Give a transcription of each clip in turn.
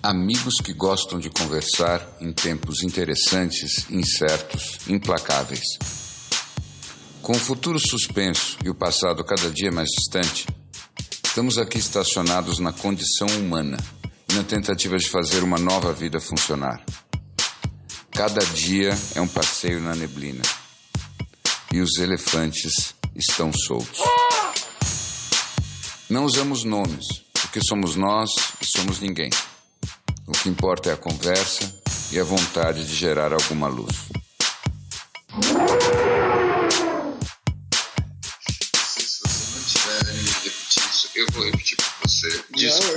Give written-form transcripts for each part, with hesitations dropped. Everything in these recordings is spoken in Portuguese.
Amigos que gostam de conversar em tempos interessantes, incertos, implacáveis. Com o futuro suspenso e o passado cada dia mais distante, estamos aqui estacionados na condição humana e na tentativa de fazer uma nova vida funcionar. Cada dia é um passeio na neblina e os elefantes estão soltos. Não usamos nomes, porque somos nós e somos ninguém. O que importa é a conversa e a vontade de gerar alguma luz. Se você não tiver me repetir isso, eu vou repetir para você.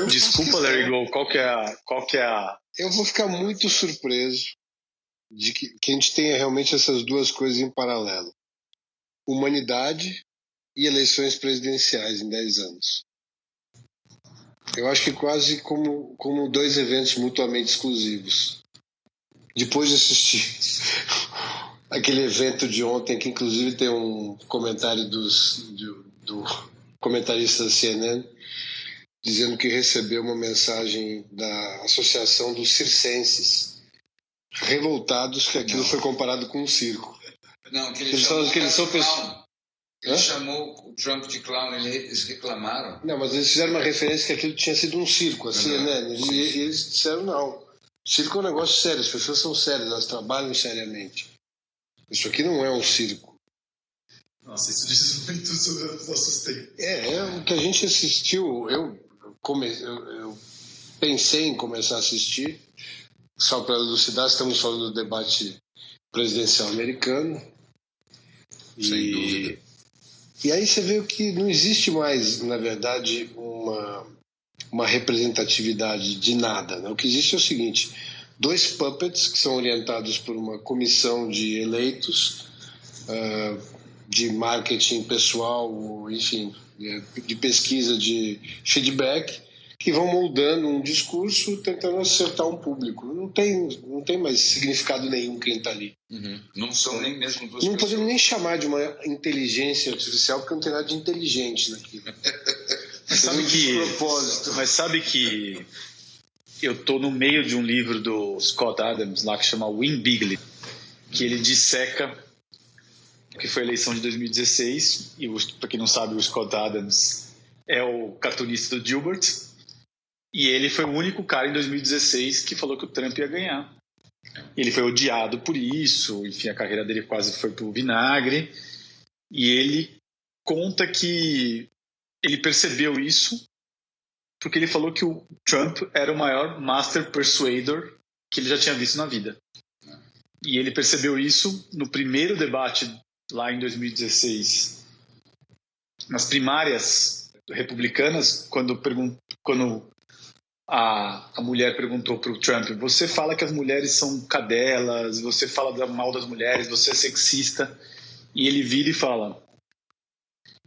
Desculpa, Larry Go, qual que é a... Eu vou ficar muito surpreso de que a gente tenha realmente essas duas coisas em paralelo. Humanidade e eleições presidenciais em 10 anos. Eu acho que quase como dois eventos mutuamente exclusivos. Depois de assistir aquele evento de ontem, que inclusive tem um comentário do comentarista da CNN, dizendo que recebeu uma mensagem da Associação dos Circenses, revoltados que aquilo foi comparado com um circo. Não, que Eles falam que eles são pessoas... Ele chamou o Trump de clown, eles reclamaram. Não, mas eles fizeram uma referência que aquilo tinha sido um circo, assim, né? E eles disseram não. O circo é um negócio sério, as pessoas são sérias, elas trabalham seriamente. Isso aqui não é um circo. Nossa, isso diz muito sobre os nossos tempos. O que a gente assistiu, eu pensei em começar a assistir, só para elucidar, estamos falando do debate presidencial americano. Sem dúvida. E aí você vê que não existe mais, na verdade, uma representatividade de nada, né? O que existe é o seguinte: dois puppets que são orientados por uma comissão de eleitos, de marketing pessoal, enfim, de pesquisa de feedback, que vão moldando um discurso tentando acertar um público. Não tem mais significado nenhum quem está ali. Uhum. Não são nem mesmo duas Não pessoas. podemos nem chamar de uma inteligência artificial, porque não tem nada de inteligente naquilo. Mas sabe que eu estou no meio de um livro do Scott Adams lá que chama Win Bigly, que ele disseca que foi a eleição de 2016, e para quem não sabe, o Scott Adams é o cartunista do Dilbert, e ele foi o único cara em 2016 que falou que o Trump ia ganhar. Ele foi odiado por isso, enfim, a carreira dele quase foi pro vinagre, e ele conta que ele percebeu isso porque ele falou que o Trump era o maior master persuader que ele já tinha visto na vida. E ele percebeu isso no primeiro debate lá em 2016, nas primárias republicanas, quando a mulher perguntou para o Trump: você fala que as mulheres são cadelas, você fala mal das mulheres, você é sexista. E ele vira e fala: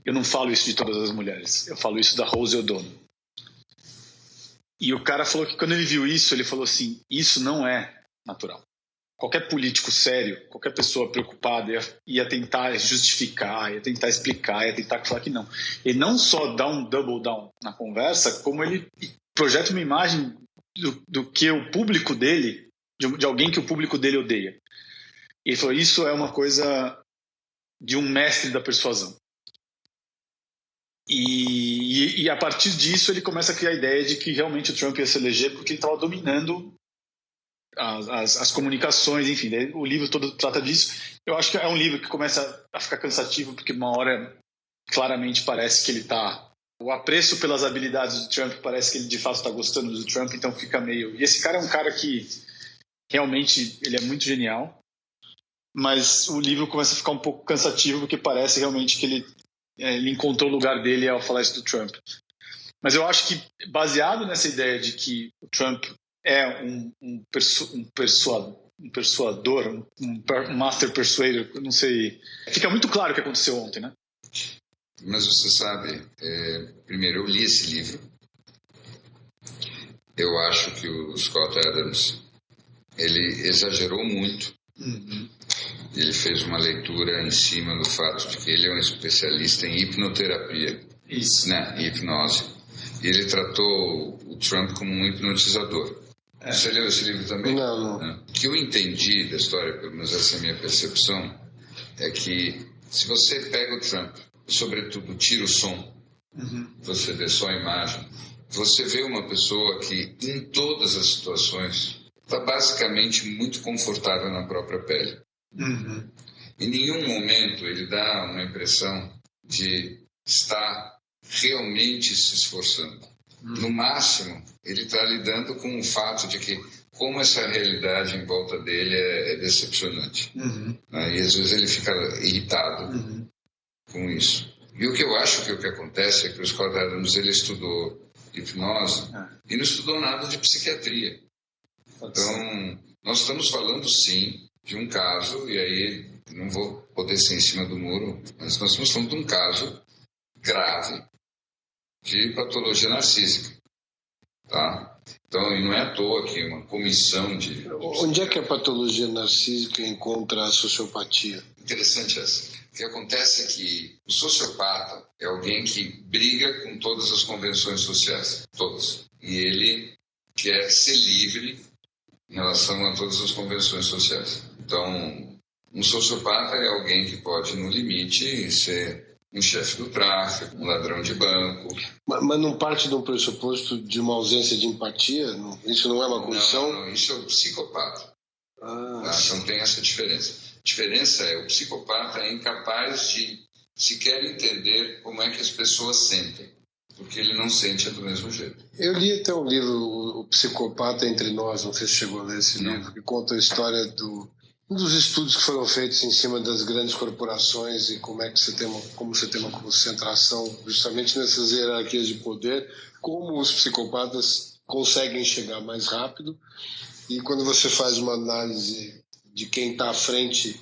eu não falo isso de todas as mulheres, eu falo isso da Rose O'Donnell. E o cara falou que quando ele viu isso, ele falou assim: isso não é natural. Qualquer político sério, qualquer pessoa preocupada ia tentar justificar, ia tentar explicar, ia tentar falar que não. Ele não só dá um double down na conversa, como ele projeta uma imagem do que o público dele, de alguém que o público dele odeia. Ele falou: isso é uma coisa de um mestre da persuasão. E a partir disso ele começa a criar a ideia de que realmente o Trump ia se eleger porque ele estava dominando as comunicações, enfim, o livro todo trata disso. Eu acho que é um livro que começa a ficar cansativo porque uma hora claramente parece que ele está... O apreço pelas habilidades do Trump parece que ele de fato está gostando do Trump, então fica meio... E esse cara é um cara que realmente ele é muito genial, mas o livro começa a ficar um pouco cansativo porque parece realmente que ele encontrou o lugar dele ao falar isso do Trump. Mas eu acho que, baseado nessa ideia de que o Trump é um persuador, um master persuader, não sei, fica muito claro o que aconteceu ontem, né? Mas você sabe, primeiro eu li esse livro, eu acho que o Scott Adams, ele exagerou muito. Uhum. Ele fez uma leitura em cima do fato de que ele é um especialista em hipnoterapia, Isso. Né, em hipnose. E ele tratou o Trump como um hipnotizador. Você leu esse livro também? Não. O que eu entendi da história, pelo menos essa é a minha percepção, é que se você pega o Trump, sobretudo tira o som, você vê só a imagem, você vê uma pessoa que, em todas as situações, está basicamente muito confortável na própria pele. Em nenhum momento ele dá uma impressão de estar realmente se esforçando. No máximo, ele está lidando com o fato de que, como essa realidade em volta dele é decepcionante. Né? E às vezes ele fica irritado com isso. E o que eu acho que o que acontece é que o Scott Adams ele estudou hipnose e não estudou nada de psiquiatria. Então, nós estamos falando sim de um caso, e aí não vou poder ser em cima do muro, mas nós estamos falando de um caso grave de patologia narcísica, tá? Então, e não é à toa que uma comissão de... Onde é que a patologia narcísica encontra a sociopatia? Interessante essa. O que acontece é que o sociopata é alguém que briga com todas as convenções sociais, todas. E ele quer ser livre em relação a todas as convenções sociais. Então, um sociopata é alguém que pode, no limite, ser um chefe do tráfico, um ladrão de banco. Mas não parte de um pressuposto de uma ausência de empatia? Isso não é uma condição? Não, isso é o psicopata. Tá? Então tem essa diferença. A diferença é o psicopata é incapaz de sequer entender como é que as pessoas sentem, porque ele não sente do mesmo jeito. Eu li até um livro, O Psicopata Entre Nós, não sei se chegou a ler esse livro, que conta a história um dos estudos que foram feitos em cima das grandes corporações e como você tem uma concentração justamente nessas hierarquias de poder, como os psicopatas conseguem chegar mais rápido. E quando você faz uma análise de quem está à frente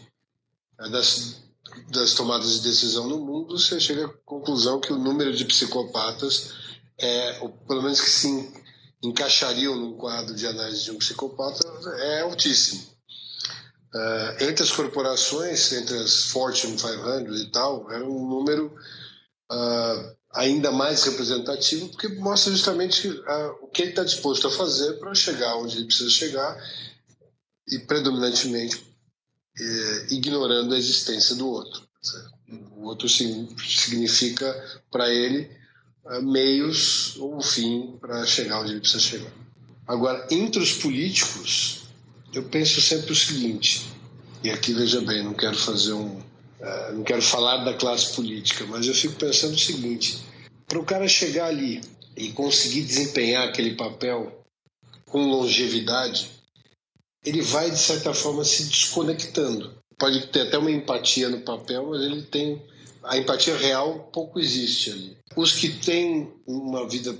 das tomadas de decisão no mundo, você chega à conclusão que o número de psicopatas, pelo menos que se encaixariam num quadro de análise de um psicopata, é altíssimo. Entre as corporações, entre as Fortune 500 e tal, era um número ainda mais representativo, porque mostra justamente o que ele está disposto a fazer para chegar onde ele precisa chegar e predominantemente ignorando a existência do outro. O outro significa para ele meios ou fim para chegar onde ele precisa chegar. Agora, entre os políticos, eu penso sempre o seguinte, e aqui veja bem, não quero falar da classe política, mas eu fico pensando o seguinte: para o cara chegar ali e conseguir desempenhar aquele papel com longevidade, ele vai, de certa forma, se desconectando. Pode ter até uma empatia no papel, mas ele tem... A empatia real pouco existe ali. Os que têm uma vida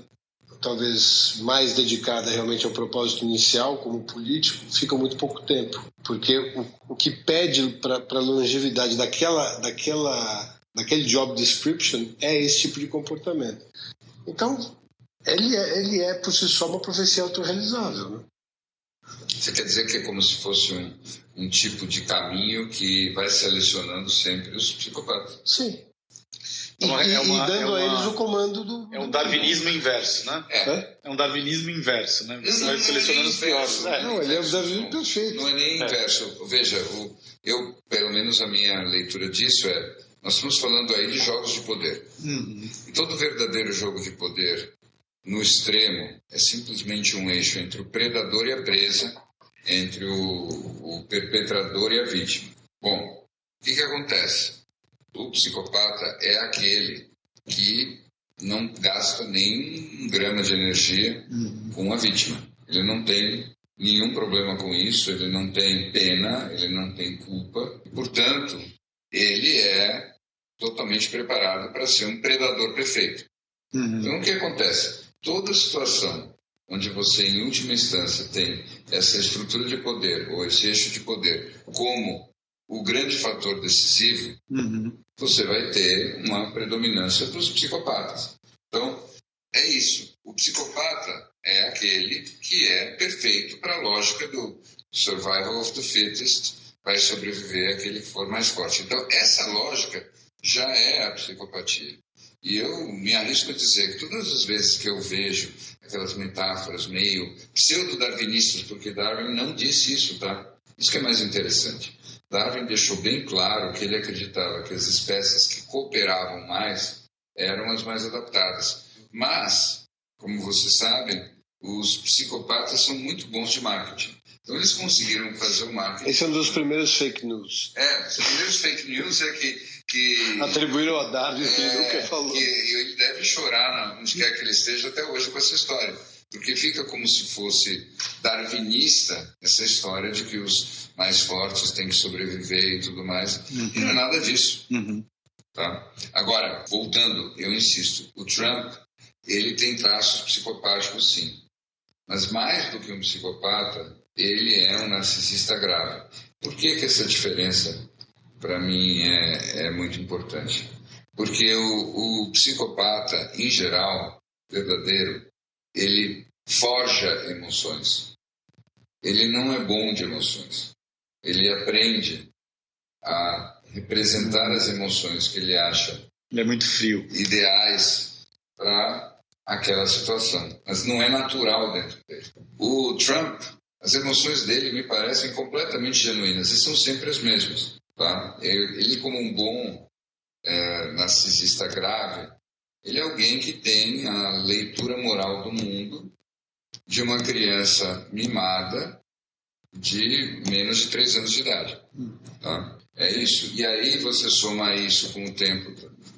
talvez mais dedicada realmente ao propósito inicial, como político, ficam muito pouco tempo. Porque o que pede para a longevidade daquele job description é esse tipo de comportamento. Então, ele é por si só uma profecia autorrealizável, né? Você quer dizer que é como se fosse um tipo de caminho que vai selecionando sempre os psicopatas? Sim. E dando a eles o comando do... É um darwinismo inverso, né? É um darwinismo inverso, né? Você vai selecionando os piores. Não, ele é o darwinismo perfeito. Não é nem inverso. Veja, pelo menos a minha leitura disso nós estamos falando aí de jogos de poder. E todo verdadeiro jogo de poder, no extremo, é simplesmente um eixo entre o predador e a presa, entre o perpetrador e a vítima. Bom, o que acontece? O psicopata é aquele que não gasta nem um grama de energia com a vítima. Ele não tem nenhum problema com isso, ele não tem pena, ele não tem culpa. E, portanto, ele é totalmente preparado para ser um predador perfeito. Então, o que acontece? Toda situação onde você, em última instância, tem essa estrutura de poder ou esse eixo de poder como o grande fator decisivo, você vai ter uma predominância dos psicopatas. Então, é isso. O psicopata é aquele que é perfeito para a lógica do survival of the fittest, vai sobreviver aquele que for mais forte. Então, essa lógica já é a psicopatia. E eu me arrisco a dizer que todas as vezes que eu vejo aquelas metáforas meio pseudo-darwinistas, porque Darwin não disse isso, tá? Isso que é mais interessante. Darwin deixou bem claro que ele acreditava que as espécies que cooperavam mais eram as mais adaptadas. Mas, como vocês sabem, os psicopatas são muito bons de marketing. Então eles conseguiram fazer o marketing. Esse é um dos primeiros fake news. Os primeiros fake news é que atribuíram a Darwin que ele nunca falou. Que ele deve chorar onde quer que ele esteja até hoje com essa história. Porque fica como se fosse darwinista essa história de que os mais fortes têm que sobreviver e tudo mais. E não é nada disso. Tá? Agora, voltando, eu insisto, o Trump, ele tem traços psicopáticos sim. Mas mais do que um psicopata, ele é um narcisista grave. Por que essa diferença, para mim, é muito importante? Porque o psicopata, em geral, verdadeiro, ele forja emoções. Ele não é bom de emoções. Ele aprende a representar as emoções que ele acha. Ele é muito frio. Ideais para aquela situação. Mas não é natural dentro dele. O Trump, as emoções dele me parecem completamente genuínas e são sempre as mesmas. Tá? Ele, como um bom narcisista grave, ele é alguém que tem a leitura moral do mundo de uma criança mimada de menos de 3 anos de idade. Tá? É isso. E aí você soma isso com o tempo,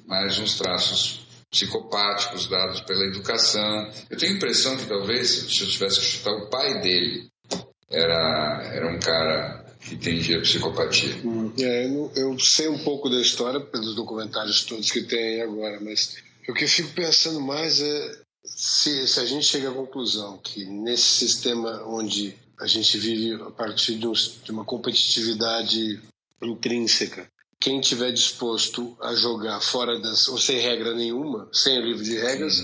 mais uns traços psicopáticos dados pela educação. Eu tenho a impressão que talvez, se eu tivesse que chutar, o pai dele era um cara que entendia psicopatia. Eu sei um pouco da história pelos documentários todos que tem aí agora, mas o que eu fico pensando mais é se a gente chega à conclusão que nesse sistema onde a gente vive a partir de uma competitividade intrínseca, quem tiver disposto a jogar fora ou sem regra nenhuma, sem o livro de regras,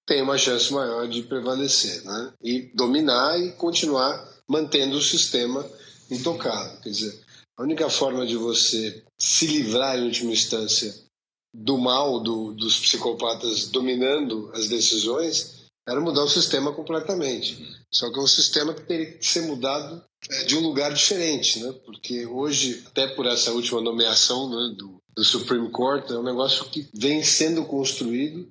tem uma chance maior de prevalecer, né? E dominar e continuar mantendo o sistema intocado. Quer dizer, a única forma de você se livrar, em última instância, do mal dos psicopatas dominando as decisões era mudar o sistema completamente. Só que é um sistema que teria que ser mudado de um lugar diferente, né? Porque hoje, até por essa última nomeação, né, do Supreme Court, é um negócio que vem sendo construído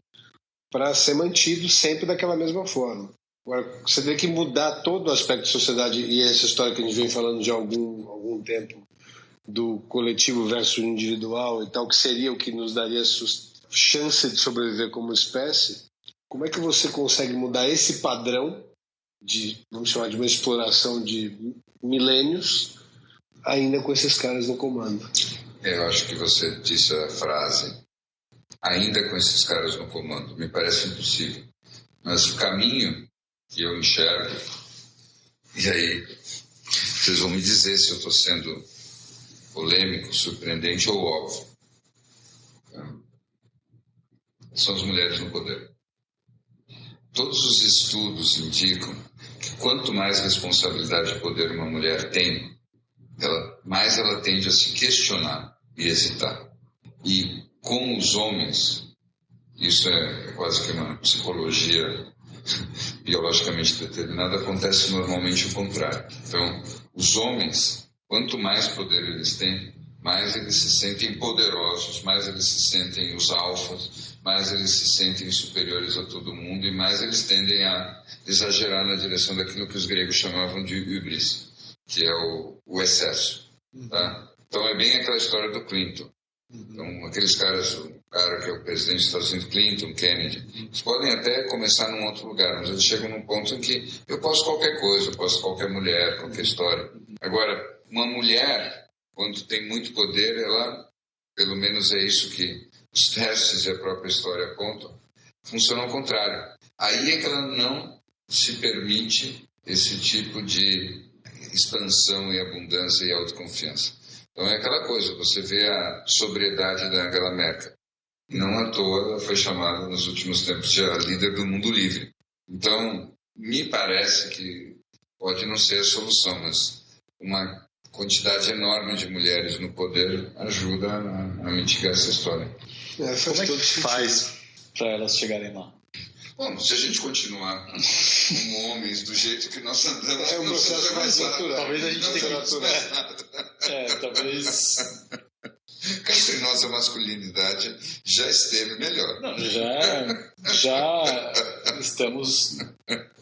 para ser mantido sempre daquela mesma forma. Agora, você tem que mudar todo o aspecto da sociedade, e essa história que a gente vem falando de algum tempo, do coletivo versus individual e tal, que seria o que nos daria chance de sobreviver como espécie. Como é que você consegue mudar esse padrão vamos chamar de uma exploração de milênios, ainda com esses caras no comando? Eu acho que você disse a frase, ainda com esses caras no comando, me parece impossível. Mas o caminho que eu enxergo, e aí vocês vão me dizer se eu estou sendo polêmico, surpreendente ou óbvio, são as mulheres no poder. Todos os estudos indicam que quanto mais responsabilidade de poder uma mulher tem, mais ela tende a se questionar e hesitar. E com os homens, isso é quase que uma psicologia biologicamente determinada, acontece normalmente o contrário. Então, os homens, quanto mais poder eles têm, mais eles se sentem poderosos, mais eles se sentem os alfas, mais eles se sentem superiores a todo mundo e mais eles tendem a exagerar na direção daquilo que os gregos chamavam de hybris, que é o excesso. Tá? Então é bem aquela história do Clinton. Então, aqueles caras, o cara que é o presidente dos Estados Unidos, Clinton, Kennedy, eles podem até começar num outro lugar, mas eles chegam num ponto em que eu posso qualquer coisa, eu posso qualquer mulher, qualquer história. Agora, uma mulher, quando tem muito poder, ela, pelo menos é isso que os testes e a própria história apontam, funciona ao contrário. Aí é que ela não se permite esse tipo de expansão e abundância e autoconfiança. Então é aquela coisa, você vê a sobriedade da Angela Merkel. Não à toa ela foi chamada nos últimos tempos de a líder do mundo livre. Então, me parece que pode não ser a solução, mas uma quantidade enorme de mulheres no poder ajuda a mitigar essa história. Como é que faz para elas chegarem lá? Bom, se a gente continuar como homens do jeito que nós andamos, um processo mais natural. Talvez a gente tenha que... talvez... Cá entre nós a masculinidade já esteve melhor. Não, já estamos...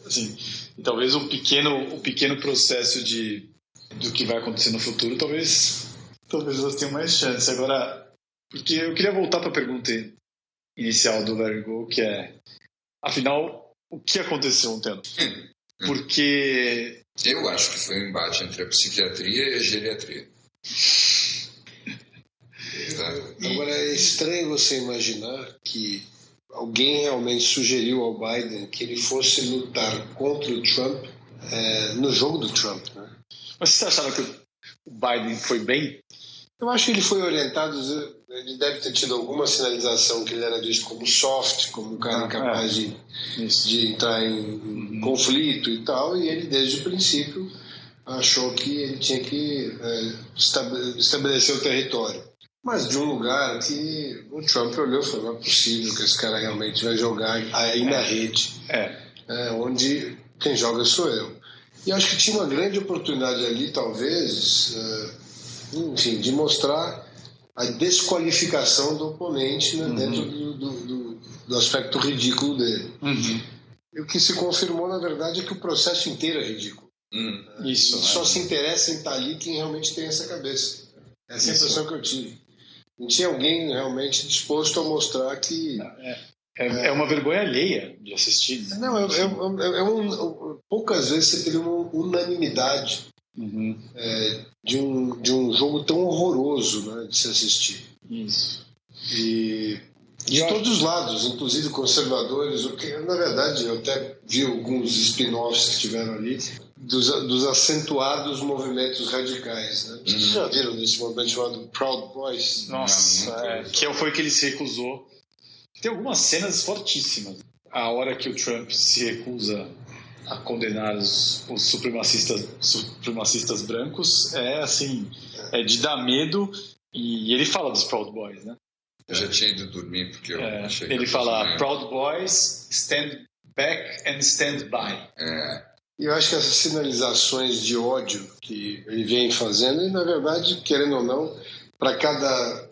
Assim, e talvez um pequeno processo do que vai acontecer no futuro, talvez elas tenham mais chance. Agora, porque eu queria voltar para a pergunta inicial do Larry Go, que é, afinal, o que aconteceu ontem? Porque... Eu acho que foi um embate entre a psiquiatria e a geriatria. Agora, é estranho você imaginar que alguém realmente sugeriu ao Biden que ele fosse lutar contra o Trump no jogo do Trump, né? Mas você achava que o Biden foi bem? Eu acho que ele foi orientado, ele deve ter tido alguma sinalização que ele era visto como soft, como um cara incapaz de entrar em conflito e tal, e ele desde o princípio achou que ele tinha que estabelecer o território. Mas de um lugar que o Trump olhou e falou, não é possível que esse cara realmente vai jogar aí na rede, onde quem joga sou eu. E acho que tinha uma grande oportunidade ali, talvez, enfim, de mostrar a desqualificação do oponente, né, dentro do aspecto ridículo dele. E o que se confirmou, na verdade, é que o processo inteiro é ridículo. Isso. Só se interessa em estar ali quem realmente tem essa cabeça. Essa é a impressão que eu tive. Não tinha alguém realmente disposto a mostrar que... É uma vergonha alheia de assistir. Não, poucas vezes você teve uma unanimidade de um jogo tão horroroso, né, de se assistir. Isso. E de todos os lados, inclusive conservadores, o que, na verdade, eu até vi alguns spin-offs que tiveram ali, dos acentuados movimentos radicais, né? Vocês já viram desse movimento chamado Proud Boys? Nossa, que foi que ele se recusou. Tem algumas cenas fortíssimas. A hora que o Trump se recusa a condenar os supremacistas brancos é assim, é de dar medo. E ele fala dos Proud Boys, né? Eu já tinha ido dormir porque eu achei que... Ele fala, Proud Boys, stand back and stand by. E eu acho que essas sinalizações de ódio que ele vem fazendo, e na verdade, querendo ou não, para cada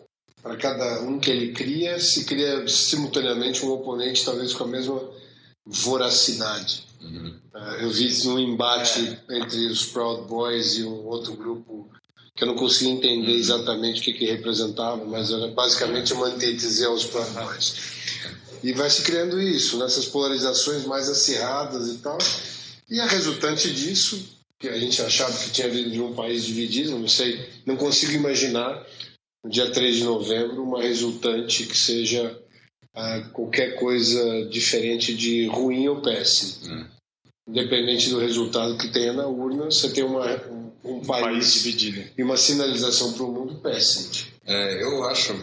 um que ele cria, se cria simultaneamente um oponente, talvez com a mesma voracidade. Eu vi um embate entre os Proud Boys e um outro grupo que eu não conseguia entender exatamente o que representava, mas era basicamente uma antítese aos Proud Boys. E vai se criando isso, nessas polarizações mais acirradas e tal. E a resultante disso, que a gente achava que tinha vindo de um país dividido, não consigo imaginar, no dia 3 de novembro, uma resultante que seja qualquer coisa diferente de ruim ou péssimo. Independente do resultado que tenha na urna, você tem um país dividido e uma sinalização para o mundo péssima. Eu acho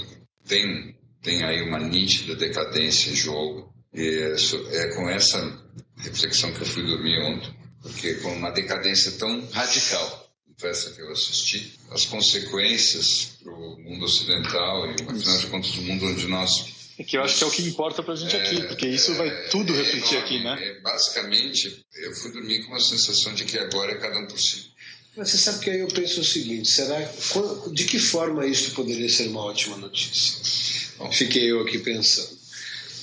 que tem aí uma nítida decadência em jogo. E é com essa reflexão que eu fui dormir ontem, porque com uma decadência tão radical, essa que eu assisti, as consequências para o mundo ocidental e, afinal de contas, o mundo onde nós... É que eu acho que é o que importa para a gente aqui, porque isso vai tudo refletir aqui, né? Basicamente, eu fui dormir com uma sensação de que agora é cada um por si. Mas você sabe que aí eu penso o seguinte, de que forma isso poderia ser uma ótima notícia? Bom, fiquei eu aqui pensando.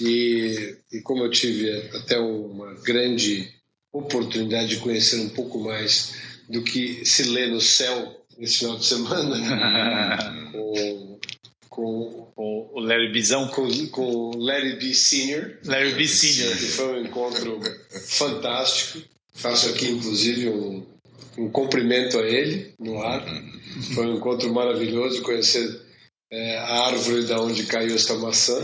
E como eu tive até uma grande oportunidade de conhecer um pouco mais do que se lê no céu nesse final de semana, com o Larry Bizão, com o Larry B. Senior. Larry B. Senior. Que foi um encontro fantástico. Faço aqui, inclusive, um cumprimento a ele no ar. Foi um encontro maravilhoso, conhecer a árvore da onde caiu esta maçã.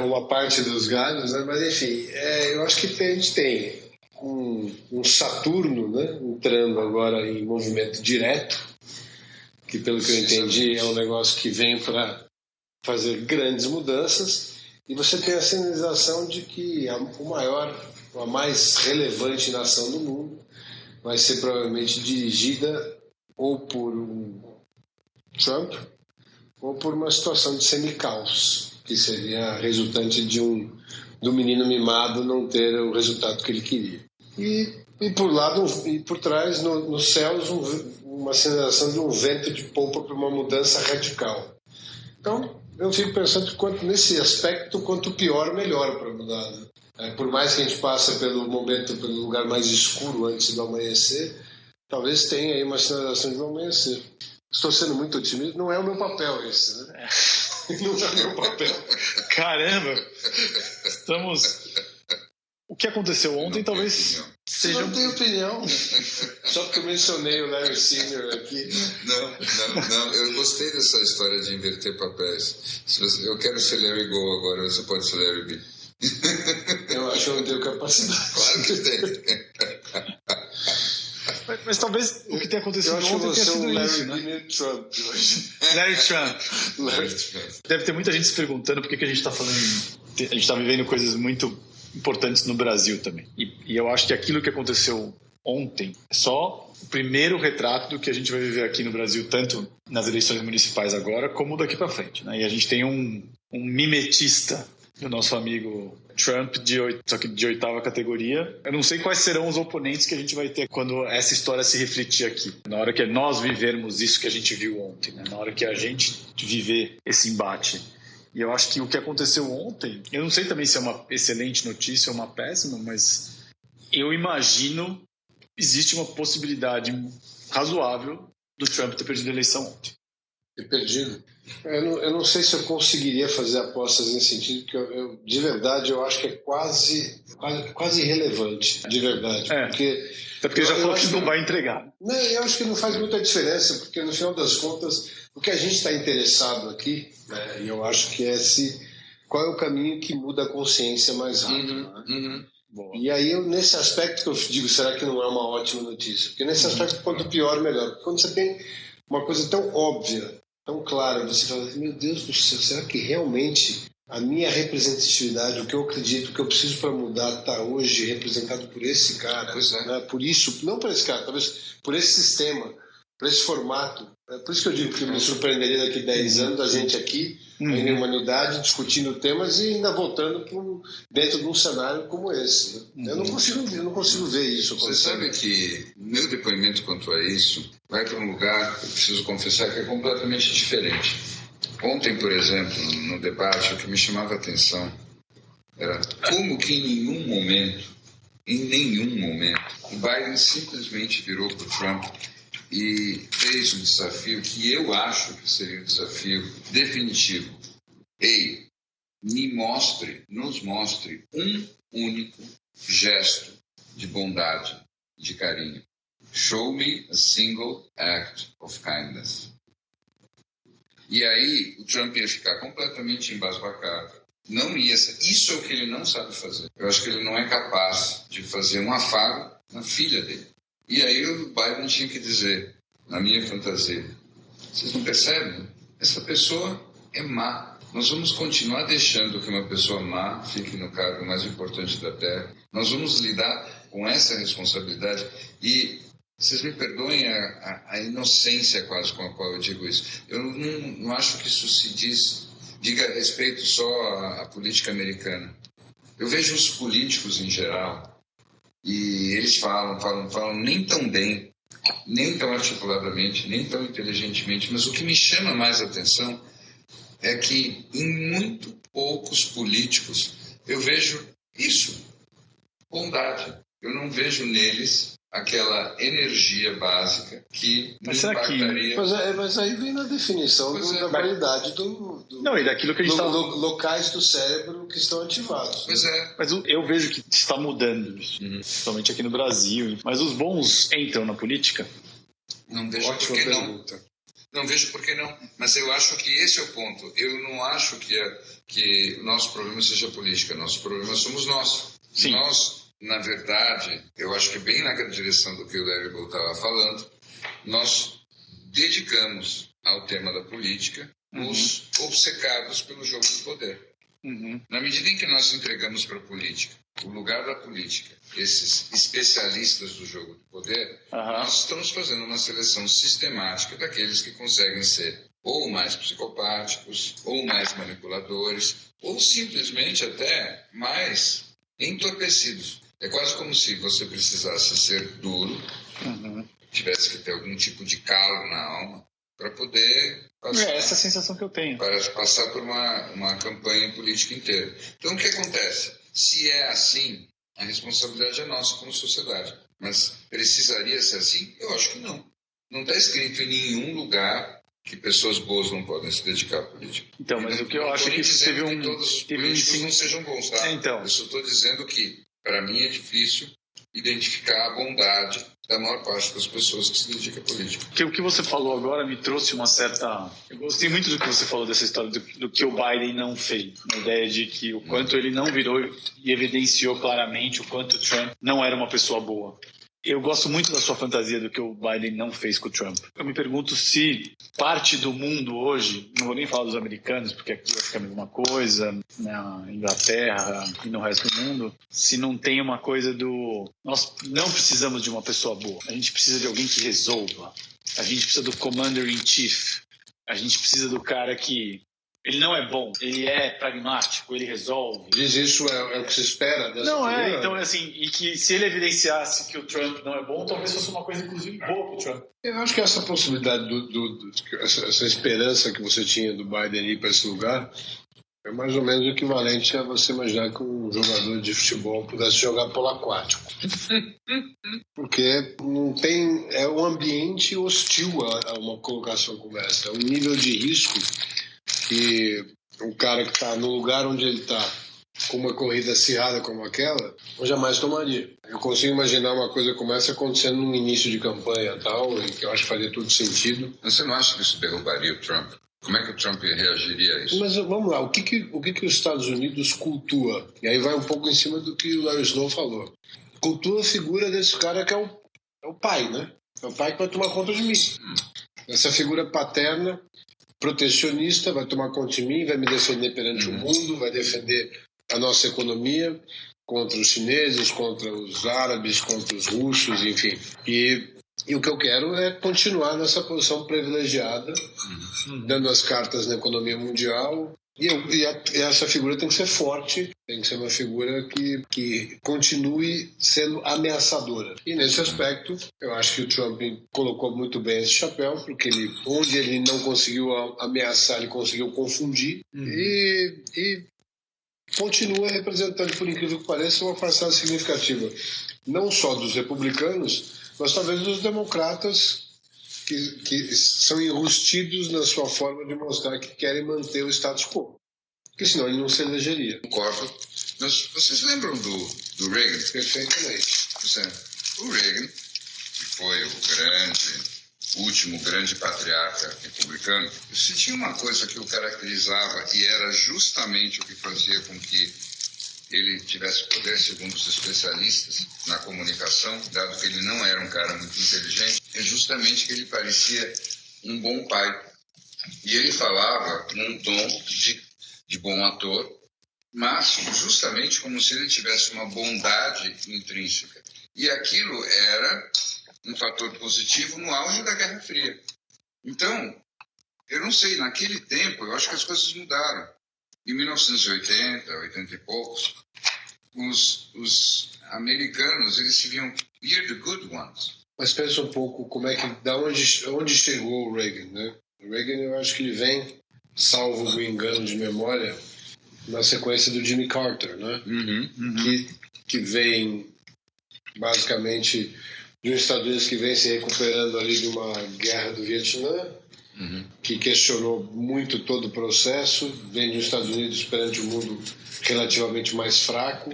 Uma parte dos galhos, né? Mas enfim, eu acho que a gente tem um Saturno, né, entrando agora em movimento direto, que pelo que eu entendi é um negócio que vem para fazer grandes mudanças, e você tem a sinalização de que a mais relevante nação do mundo vai ser provavelmente dirigida ou por um Trump ou por uma situação de semi-caos. que seria resultante do menino mimado não ter o resultado que ele queria. E por trás, nos céus, uma sensação de um vento de polpa para uma mudança radical. Então, eu fico pensando que nesse aspecto, quanto pior, melhor para mudar. Né? Por mais que a gente passe pelo lugar mais escuro antes do amanhecer, talvez tenha aí uma sinalização de um amanhecer. Estou sendo muito otimista, não é o meu papel esse, né? Não é o meu papel. Caramba! O que aconteceu ontem talvez seja... Não tenho opinião. Só porque eu mencionei o Larry Senior aqui. Não. Eu gostei dessa história de inverter papéis. Eu quero ser Larry Go agora, você pode ser Larry B. Eu acho que eu não tenho capacidade. Claro que tem. Mas talvez o que tenha acontecido ontem tenha sido isso, né? Trump hoje. Larry Trump. Deve ter muita gente se perguntando por que a gente está falando... A gente está vivendo coisas muito importantes no Brasil também. E eu acho que aquilo que aconteceu ontem é só o primeiro retrato do que a gente vai viver aqui no Brasil, tanto nas eleições municipais agora, como daqui para frente. Né? E a gente tem um mimetista do nosso amigo Trump, só que de 8ª categoria. Eu não sei quais serão os oponentes que a gente vai ter quando essa história se refletir aqui. Na hora que nós vivermos isso que a gente viu ontem, né? Na hora que a gente viver esse embate. E eu acho que o que aconteceu ontem, eu não sei também se é uma excelente notícia ou uma péssima, mas eu imagino existe uma possibilidade razoável do Trump ter perdido a eleição ontem. Ter perdido? Eu não sei se eu conseguiria fazer apostas nesse sentido, porque de verdade eu acho que é quase irrelevante, de verdade. Até porque ele já falou que não vai entregar. Não, eu acho que não faz muita diferença, porque no final das contas, o que a gente está interessado aqui, né, e eu acho que qual é o caminho que muda a consciência mais rápido. E aí, nesse aspecto que eu digo, será que não é uma ótima notícia? Porque nesse aspecto, quanto pior, melhor. Porque quando você tem uma coisa tão óbvia, tão clara, você fala, meu Deus do céu, será que realmente a minha representatividade, o que eu acredito, o que eu preciso para mudar, está hoje representado por esse cara? Pois é. Né? Por isso, não por esse cara, talvez por esse sistema, por esse formato. É por isso que eu digo que me surpreenderia daqui 10 anos a gente aqui, em humanidade, discutindo temas e ainda voltando dentro de um cenário como esse. Né? Eu não consigo ver isso. Você sabe que meu depoimento quanto a isso vai para um lugar, eu preciso confessar, que é completamente diferente. Ontem, por exemplo, no debate, o que me chamava a atenção era como que em nenhum momento, o Biden simplesmente virou para o Trump e fez um desafio que eu acho que seria um desafio definitivo. Ei, nos mostre um único gesto de bondade, de carinho. Show me a single act of kindness. E aí o Trump ia ficar completamente embasbacado. Isso é o que ele não sabe fazer. Eu acho que ele não é capaz de fazer um afago na filha dele. E aí o Biden tinha que dizer, na minha fantasia, vocês não percebem? Essa pessoa é má. Nós vamos continuar deixando que uma pessoa má fique no cargo mais importante da Terra. Nós vamos lidar com essa responsabilidade. E vocês me perdoem a inocência quase com a qual eu digo isso. Eu não acho que isso diga respeito só à política americana. Eu vejo os políticos em geral, e eles falam nem tão bem, nem tão articuladamente, nem tão inteligentemente, mas o que me chama mais a atenção é que em muito poucos políticos eu vejo isso, bondade. Eu não vejo neles aquela energia básica que nos impactaria. Mas aí vem na definição da qualidade não, e daquilo que a gente locais do cérebro que estão ativados. Pois é. Mas eu vejo que está mudando isso, principalmente aqui no Brasil. Mas os bons entram na política? Não vejo por que não. Não vejo por que não. Mas eu acho que esse é o ponto. Eu não acho que o nosso problema seja política. Nosso problema somos nós. Sim. Nós, na verdade, eu acho que bem na direção do que o Larry Gold estava falando, nós dedicamos ao tema da política os obcecados pelo jogo do poder. Na medida em que nós entregamos para a política o lugar da política, esses especialistas do jogo do poder, nós estamos fazendo uma seleção sistemática daqueles que conseguem ser ou mais psicopáticos, ou mais manipuladores, ou simplesmente até mais entorpecidos. É quase como se você precisasse ser duro, tivesse que ter algum tipo de calo na alma para poder passar, essa é a sensação que eu tenho. para passar por uma campanha política inteira. Então, o que acontece? Se é assim, a responsabilidade é nossa como sociedade. Mas precisaria ser assim? Eu acho que não. Não está escrito em nenhum lugar que pessoas boas não podem se dedicar à política. Então, mas o que eu acho é que teve que todos os políticos não sejam bons, tá? Então. Eu só estou dizendo que, para mim, é difícil identificar a bondade da maior parte das pessoas que se dedicam à política. Porque o que você falou agora me trouxe uma certa... Eu gostei muito do que você falou dessa história do que o Biden não fez. A ideia de que o quanto ele não virou e evidenciou claramente o quanto o Trump não era uma pessoa boa. Eu gosto muito da sua fantasia do que o Biden não fez com o Trump. Eu me pergunto se parte do mundo hoje, não vou nem falar dos americanos, porque aqui acho que é a mesma coisa, na Inglaterra e no resto do mundo, se não tem uma coisa do... Nós não precisamos de uma pessoa boa, a gente precisa de alguém que resolva. A gente precisa do commander-in-chief. A gente precisa do cara que... Ele não é bom, ele é pragmático, ele resolve. Diz isso é o que se espera dessa Não, figura? então assim, e que se ele evidenciasse que o Trump não é bom, talvez fosse uma coisa, inclusive, boa para o Trump. Eu acho que essa possibilidade, essa esperança que você tinha do Biden ir para esse lugar é mais ou menos o equivalente a você imaginar que um jogador de futebol pudesse jogar polo aquático. Porque não tem, é um ambiente hostil a uma colocação como essa. É um nível de risco que um cara que está no lugar onde ele está, com uma corrida acirrada como aquela, eu jamais tomaria. Eu consigo imaginar uma coisa como essa acontecendo no início de campanha e tal, e que eu acho que faria todo sentido. Mas você não acha que isso derrubaria o Trump? Como é que o Trump reagiria a isso? Mas vamos lá, o que os Estados Unidos cultua? E aí vai um pouco em cima do que o Larry Snow falou. Cultua a figura desse cara que é o pai, né? É o pai que vai tomar conta de mim. Essa figura paterna, protecionista, vai tomar conta de mim, vai me defender perante o mundo, vai defender a nossa economia contra os chineses, contra os árabes, contra os russos, enfim. E o que eu quero é continuar nessa posição privilegiada, dando as cartas na economia mundial. E essa figura tem que ser forte, tem que ser uma figura que continue sendo ameaçadora. E nesse aspecto, eu acho que o Trump colocou muito bem esse chapéu, porque onde ele não conseguiu ameaçar, ele conseguiu confundir. E continua representando, por incrível que pareça, uma parcela significativa, não só dos republicanos, mas talvez dos democratas que são enrustidos na sua forma de mostrar que querem manter o status quo. Porque senão ele não se elegeria. Concordo. Mas vocês lembram do Reagan? Perfeitamente. O Reagan, que foi o último grande patriarca republicano, se tinha uma coisa que o caracterizava e era justamente o que fazia com que ele tivesse poder, segundo os especialistas na comunicação, dado que ele não era um cara muito inteligente, é justamente que ele parecia um bom pai. E ele falava num tom de bom ator, mas justamente como se ele tivesse uma bondade intrínseca. E aquilo era um fator positivo no auge da Guerra Fria. Então, eu não sei, naquele tempo, eu acho que as coisas mudaram. Em 1980, 80 e poucos, os americanos, eles se viam, we're the good ones. Mas pensa um pouco como é que, onde chegou o Reagan, né? O Reagan, eu acho que ele vem, salvo o engano de memória, na sequência do Jimmy Carter, né? Que vem, basicamente, de um Estados Unidos que vem se recuperando ali de uma guerra do Vietnã, que questionou muito todo o processo, vem dos Estados Unidos perante um mundo relativamente mais fraco,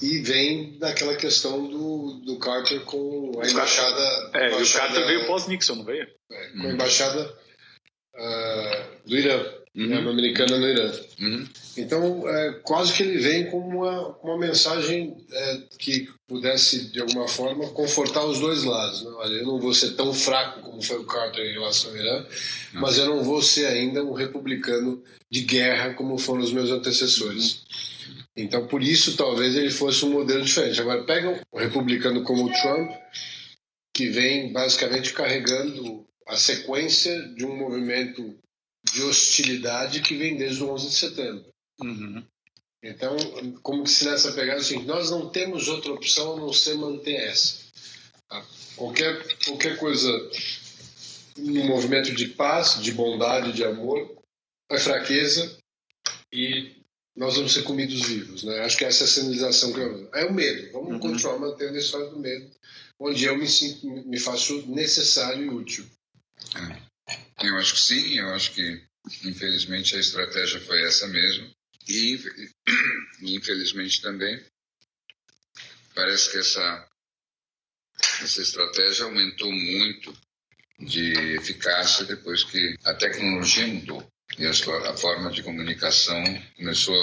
e vem daquela questão do Carter com a embaixada... o Carter veio pós-Nixon, não veio? Com a embaixada do Irã, americana no Irã. Então, quase que ele vem com uma mensagem que pudesse, de alguma forma, confortar os dois lados. Né? Olha, eu não vou ser tão fraco como foi o Carter em relação ao Irã, mas eu não vou ser ainda um republicano de guerra como foram os meus antecessores. Então, por isso, talvez ele fosse um modelo diferente. Agora, pega um republicano como o Trump, que vem basicamente carregando a sequência de um movimento de hostilidade que vem desde o 11 de setembro. Uhum. Então, como se nessa pegada assim, nós não temos outra opção a não ser manter essa. Qualquer coisa no movimento de paz, de bondade, de amor, é fraqueza e nós vamos ser comidos vivos, né? Acho que essa é a sinalização que é o medo. Vamos continuar mantendo a história do medo, onde eu me faço necessário e útil. Eu acho que sim, eu acho que infelizmente a estratégia foi essa mesmo. E infelizmente também parece que essa estratégia aumentou muito de eficácia depois que a tecnologia mudou e a forma de comunicação começou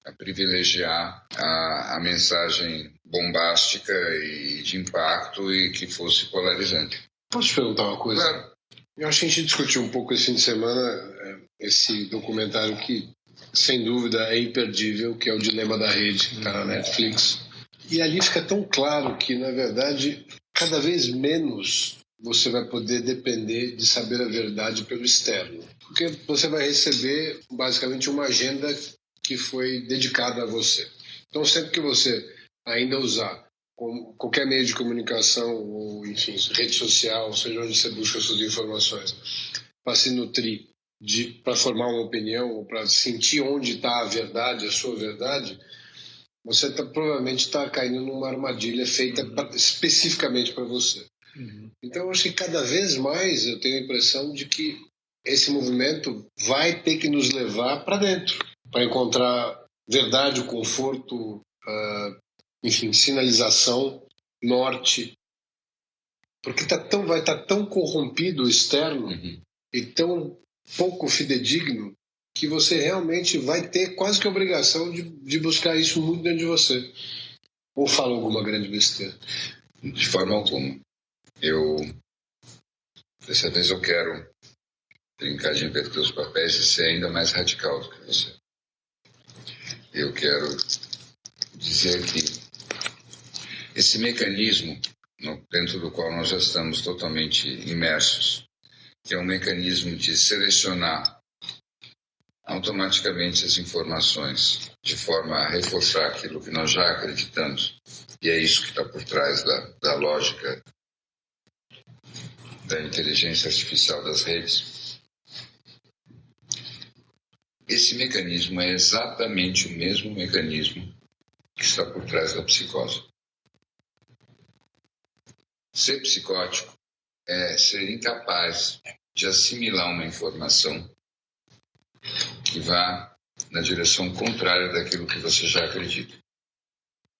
a privilegiar a mensagem bombástica e de impacto e que fosse polarizante. Posso te perguntar uma coisa? Claro. Eu acho que a gente discutiu um pouco esse fim de semana esse documentário que, sem dúvida, é imperdível, que é o Dilema da Rede, que está na Netflix. E ali fica tão claro que, na verdade, cada vez menos você vai poder depender de saber a verdade pelo externo. Porque você vai receber, basicamente, uma agenda que foi dedicada a você. Então, sempre que você ainda usar qualquer meio de comunicação, ou, enfim, rede social, seja onde você busca suas informações, para se nutrir, para formar uma opinião, ou para sentir onde está a verdade, a sua verdade, você provavelmente está caindo numa armadilha feita especificamente para você. Então, eu acho que cada vez mais eu tenho a impressão de que esse movimento vai ter que nos levar para dentro, para encontrar verdade, conforto, enfim, sinalização, norte, porque vai estar tão corrompido o externo e tão pouco fidedigno que você realmente vai ter quase que a obrigação de buscar isso muito dentro de você. Ou falo alguma grande besteira? De forma alguma. Dessa vez eu quero brincar de inverter os papéis e ser ainda mais radical do que você. Eu quero dizer que esse mecanismo dentro do qual nós já estamos totalmente imersos, que é um mecanismo de selecionar automaticamente as informações de forma a reforçar aquilo que nós já acreditamos, e é isso que está por trás da lógica da inteligência artificial das redes. Esse mecanismo é exatamente o mesmo mecanismo que está por trás da psicose. Ser psicótico é ser incapaz de assimilar uma informação que vá na direção contrária daquilo que você já acredita.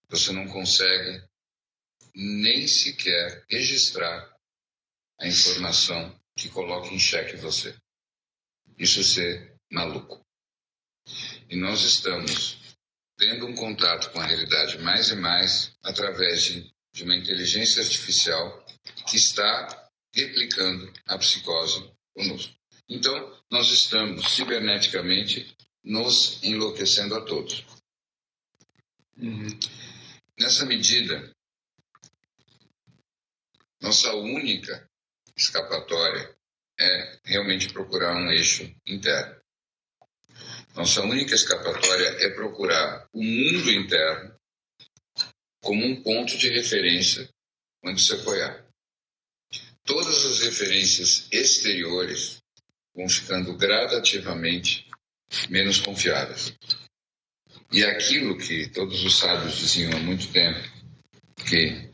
Você não consegue nem sequer registrar a informação que coloca em xeque você. Isso é ser maluco. E nós estamos tendo um contato com a realidade mais e mais através de uma inteligência artificial que está replicando a psicose conosco. Então, nós estamos ciberneticamente nos enlouquecendo a todos. Nessa medida, nossa única escapatória é realmente procurar um eixo interno. Nossa única escapatória é procurar o mundo interno como um ponto de referência onde se apoiar. Todas as referências exteriores vão ficando gradativamente menos confiáveis. E aquilo que todos os sábios diziam há muito tempo, que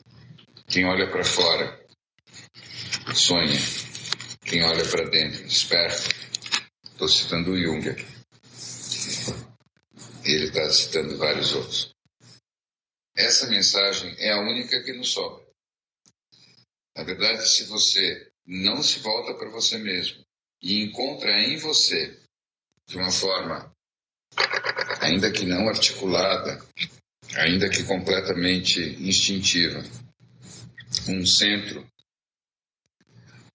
quem olha para fora sonha, quem olha para dentro desperta. Estou citando o Jung aqui. Ele está citando vários outros. Essa mensagem é a única que nos sobra. Na verdade, se você não se volta para você mesmo e encontra em você, de uma forma, ainda que não articulada, ainda que completamente instintiva, um centro,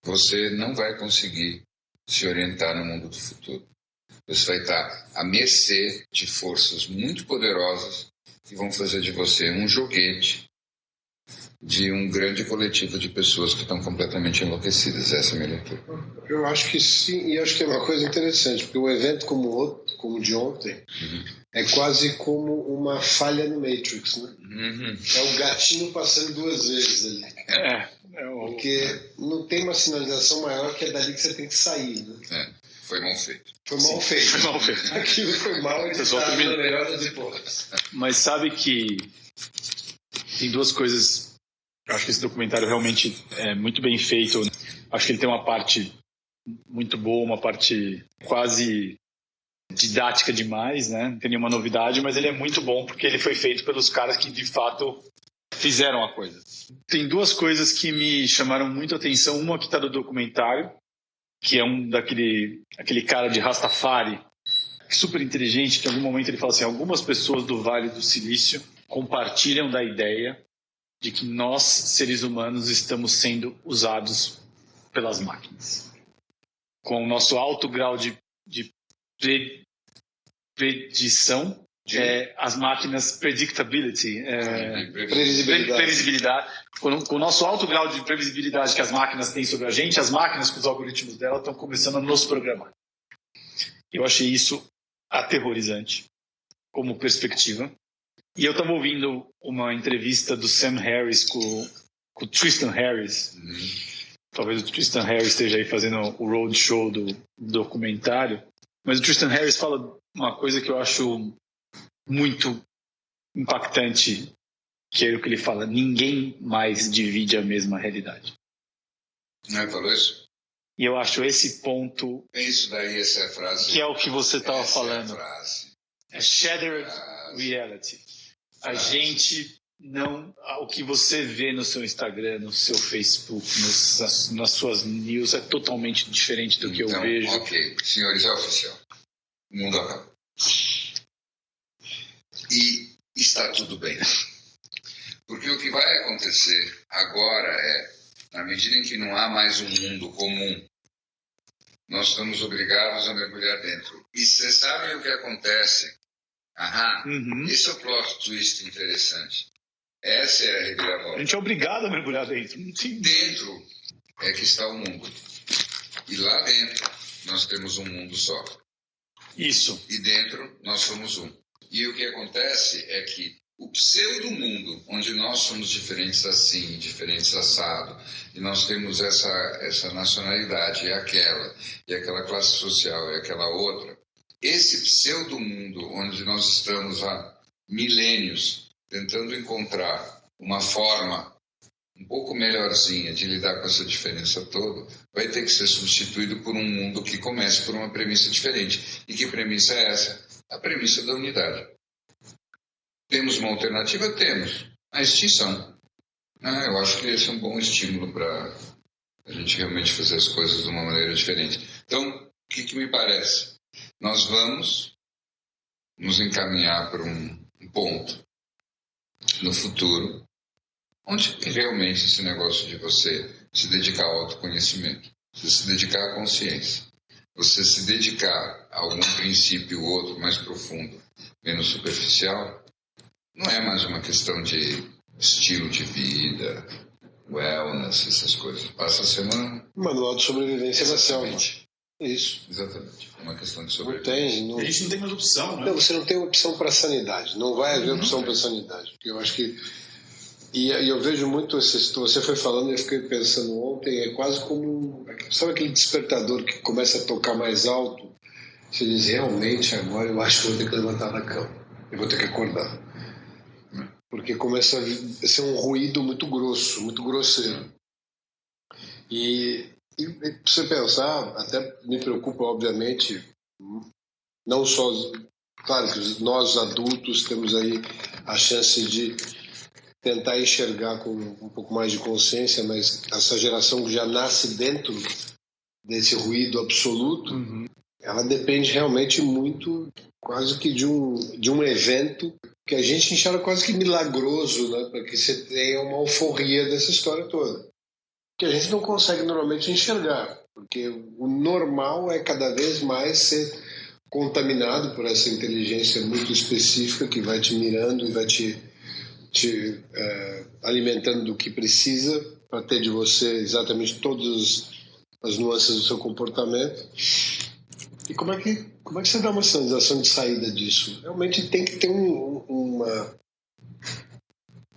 você não vai conseguir se orientar no mundo do futuro. Você vai estar à mercê de forças muito poderosas que vão fazer de você um joguete de um grande coletivo de pessoas que estão completamente enlouquecidas. Essa é a minha leitura. Eu acho que sim, e acho que é uma coisa interessante, porque um evento como o de ontem, é quase como uma falha no Matrix, né? É o gatinho passando 2 vezes ali. Porque não tem uma sinalização maior que é dali que você tem que sair, né? Foi mal feito. Foi mal feito. Aquilo foi mal editado na melhor das hipóteses. Mas sabe que tem 2 coisas. Eu acho que esse documentário realmente é muito bem feito. Acho que ele tem uma parte muito boa, uma parte quase didática demais, né? Não tem nenhuma novidade, mas ele é muito bom porque ele foi feito pelos caras que de fato fizeram a coisa. Tem 2 coisas que me chamaram muito a atenção. Uma que está do documentário, que é aquele cara de Rastafari, super inteligente, que em algum momento ele fala assim, algumas pessoas do Vale do Silício compartilham da ideia de que nós, seres humanos, estamos sendo usados pelas máquinas. Com o nosso alto grau de predição, as máquinas, predictability, previsibilidade. Com o nosso alto grau de previsibilidade que as máquinas têm sobre a gente, as máquinas com os algoritmos dela estão começando a nos programar. Eu achei isso aterrorizante como perspectiva. E eu estava ouvindo uma entrevista do Sam Harris com o Tristan Harris. Talvez o Tristan Harris esteja aí fazendo o roadshow do documentário. Mas o Tristan Harris fala uma coisa que eu acho muito impactante, que é o que ele fala: ninguém mais divide a mesma realidade. Não é, falou isso? E eu acho esse ponto... Isso daí, essa é a frase. Que é o que você estava falando. É a frase. É shared reality. A gente não... O que você vê no seu Instagram, no seu Facebook, nas suas news é totalmente diferente do que eu vejo. Ok, senhores, é oficial. O mundo acabou. E está tudo bem. Porque o que vai acontecer agora é, na medida em que não há mais um mundo comum, nós estamos obrigados a mergulhar dentro. E vocês sabem o que acontece? Esse é o plot twist interessante. Essa é a reviravolta. A gente é obrigado a mergulhar dentro. Dentro é que está o mundo. E lá dentro nós temos um mundo só. Isso. E dentro nós somos um. E o que acontece é que o pseudo-mundo, onde nós somos diferentes assim, diferentes assado, e nós temos essa nacionalidade, e aquela classe social, e aquela outra, esse pseudo-mundo, onde nós estamos há milênios tentando encontrar uma forma um pouco melhorzinha de lidar com essa diferença toda, vai ter que ser substituído por um mundo que comece por uma premissa diferente. E que premissa é essa? A premissa da unidade. Temos uma alternativa? Temos. A extinção. Eu acho que esse é um bom estímulo para a gente realmente fazer as coisas de uma maneira diferente. Então, o que me parece? Nós vamos nos encaminhar para um ponto no futuro onde realmente esse negócio de você se dedicar ao autoconhecimento, você se dedicar à consciência, você se dedicar a algum princípio ou outro mais profundo, menos superficial, não é mais uma questão de estilo de vida, wellness, essas coisas. Passa a ser manual de sobrevivência na selva. Isso. Exatamente. É uma questão de sobrevivência. A gente não tem mais opção, né? Não, você não tem opção para sanidade. Não vai haver opção para sanidade. Eu acho que... E eu vejo muito... Você foi falando e eu fiquei pensando ontem, é quase como... Sabe aquele despertador que começa a tocar mais alto? Você diz, realmente, agora eu acho que eu vou ter que levantar da cama. Eu vou ter que acordar. Porque começa a ser um ruído muito grosso, muito grosseiro. E pra você pensar, até me preocupa, obviamente, não só... Claro que nós adultos temos aí a chance de tentar enxergar com um pouco mais de consciência, mas essa geração que já nasce dentro desse ruído absoluto, ela depende realmente muito, quase que de um evento que a gente enxerga quase que milagroso, né, para que você tenha uma euforia dessa história toda. Que a gente não consegue normalmente enxergar, porque o normal é cada vez mais ser contaminado por essa inteligência muito específica que vai te mirando e vai te alimentando do que precisa para ter de você exatamente todas as nuances do seu comportamento. E como é que você dá uma sinalização de saída disso? Realmente tem que ter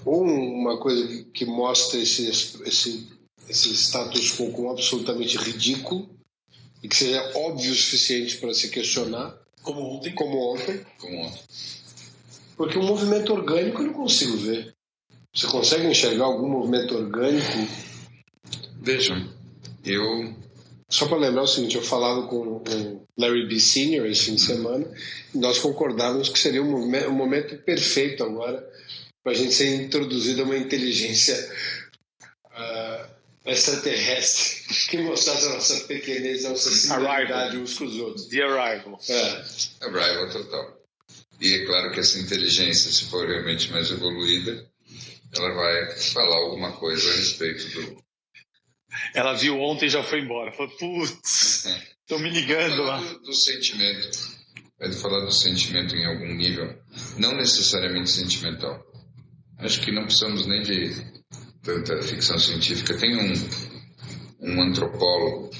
uma coisa que mostre esse status quo como absolutamente ridículo e que seja óbvio o suficiente para se questionar. Como ontem. Porque um movimento orgânico eu não consigo ver. Você consegue enxergar algum movimento orgânico? Vejam, Só para lembrar o seguinte, eu falava com o Larry B. Sr. esse fim de semana e nós concordávamos que seria um momento perfeito agora para a gente ser introduzido a uma inteligência extraterrestre que mostrasse a nossa pequenez, a nossa similaridade uns com os outros. The Arrival. Arrival total. E é claro que essa inteligência, se for realmente mais evoluída, ela vai falar alguma coisa a respeito do... Ela viu ontem e já foi embora. Falou, putz, estão me ligando lá. Do sentimento. Vai falar do sentimento em algum nível, não necessariamente sentimental. Acho que não precisamos nem de tanta ficção científica. Tem um antropólogo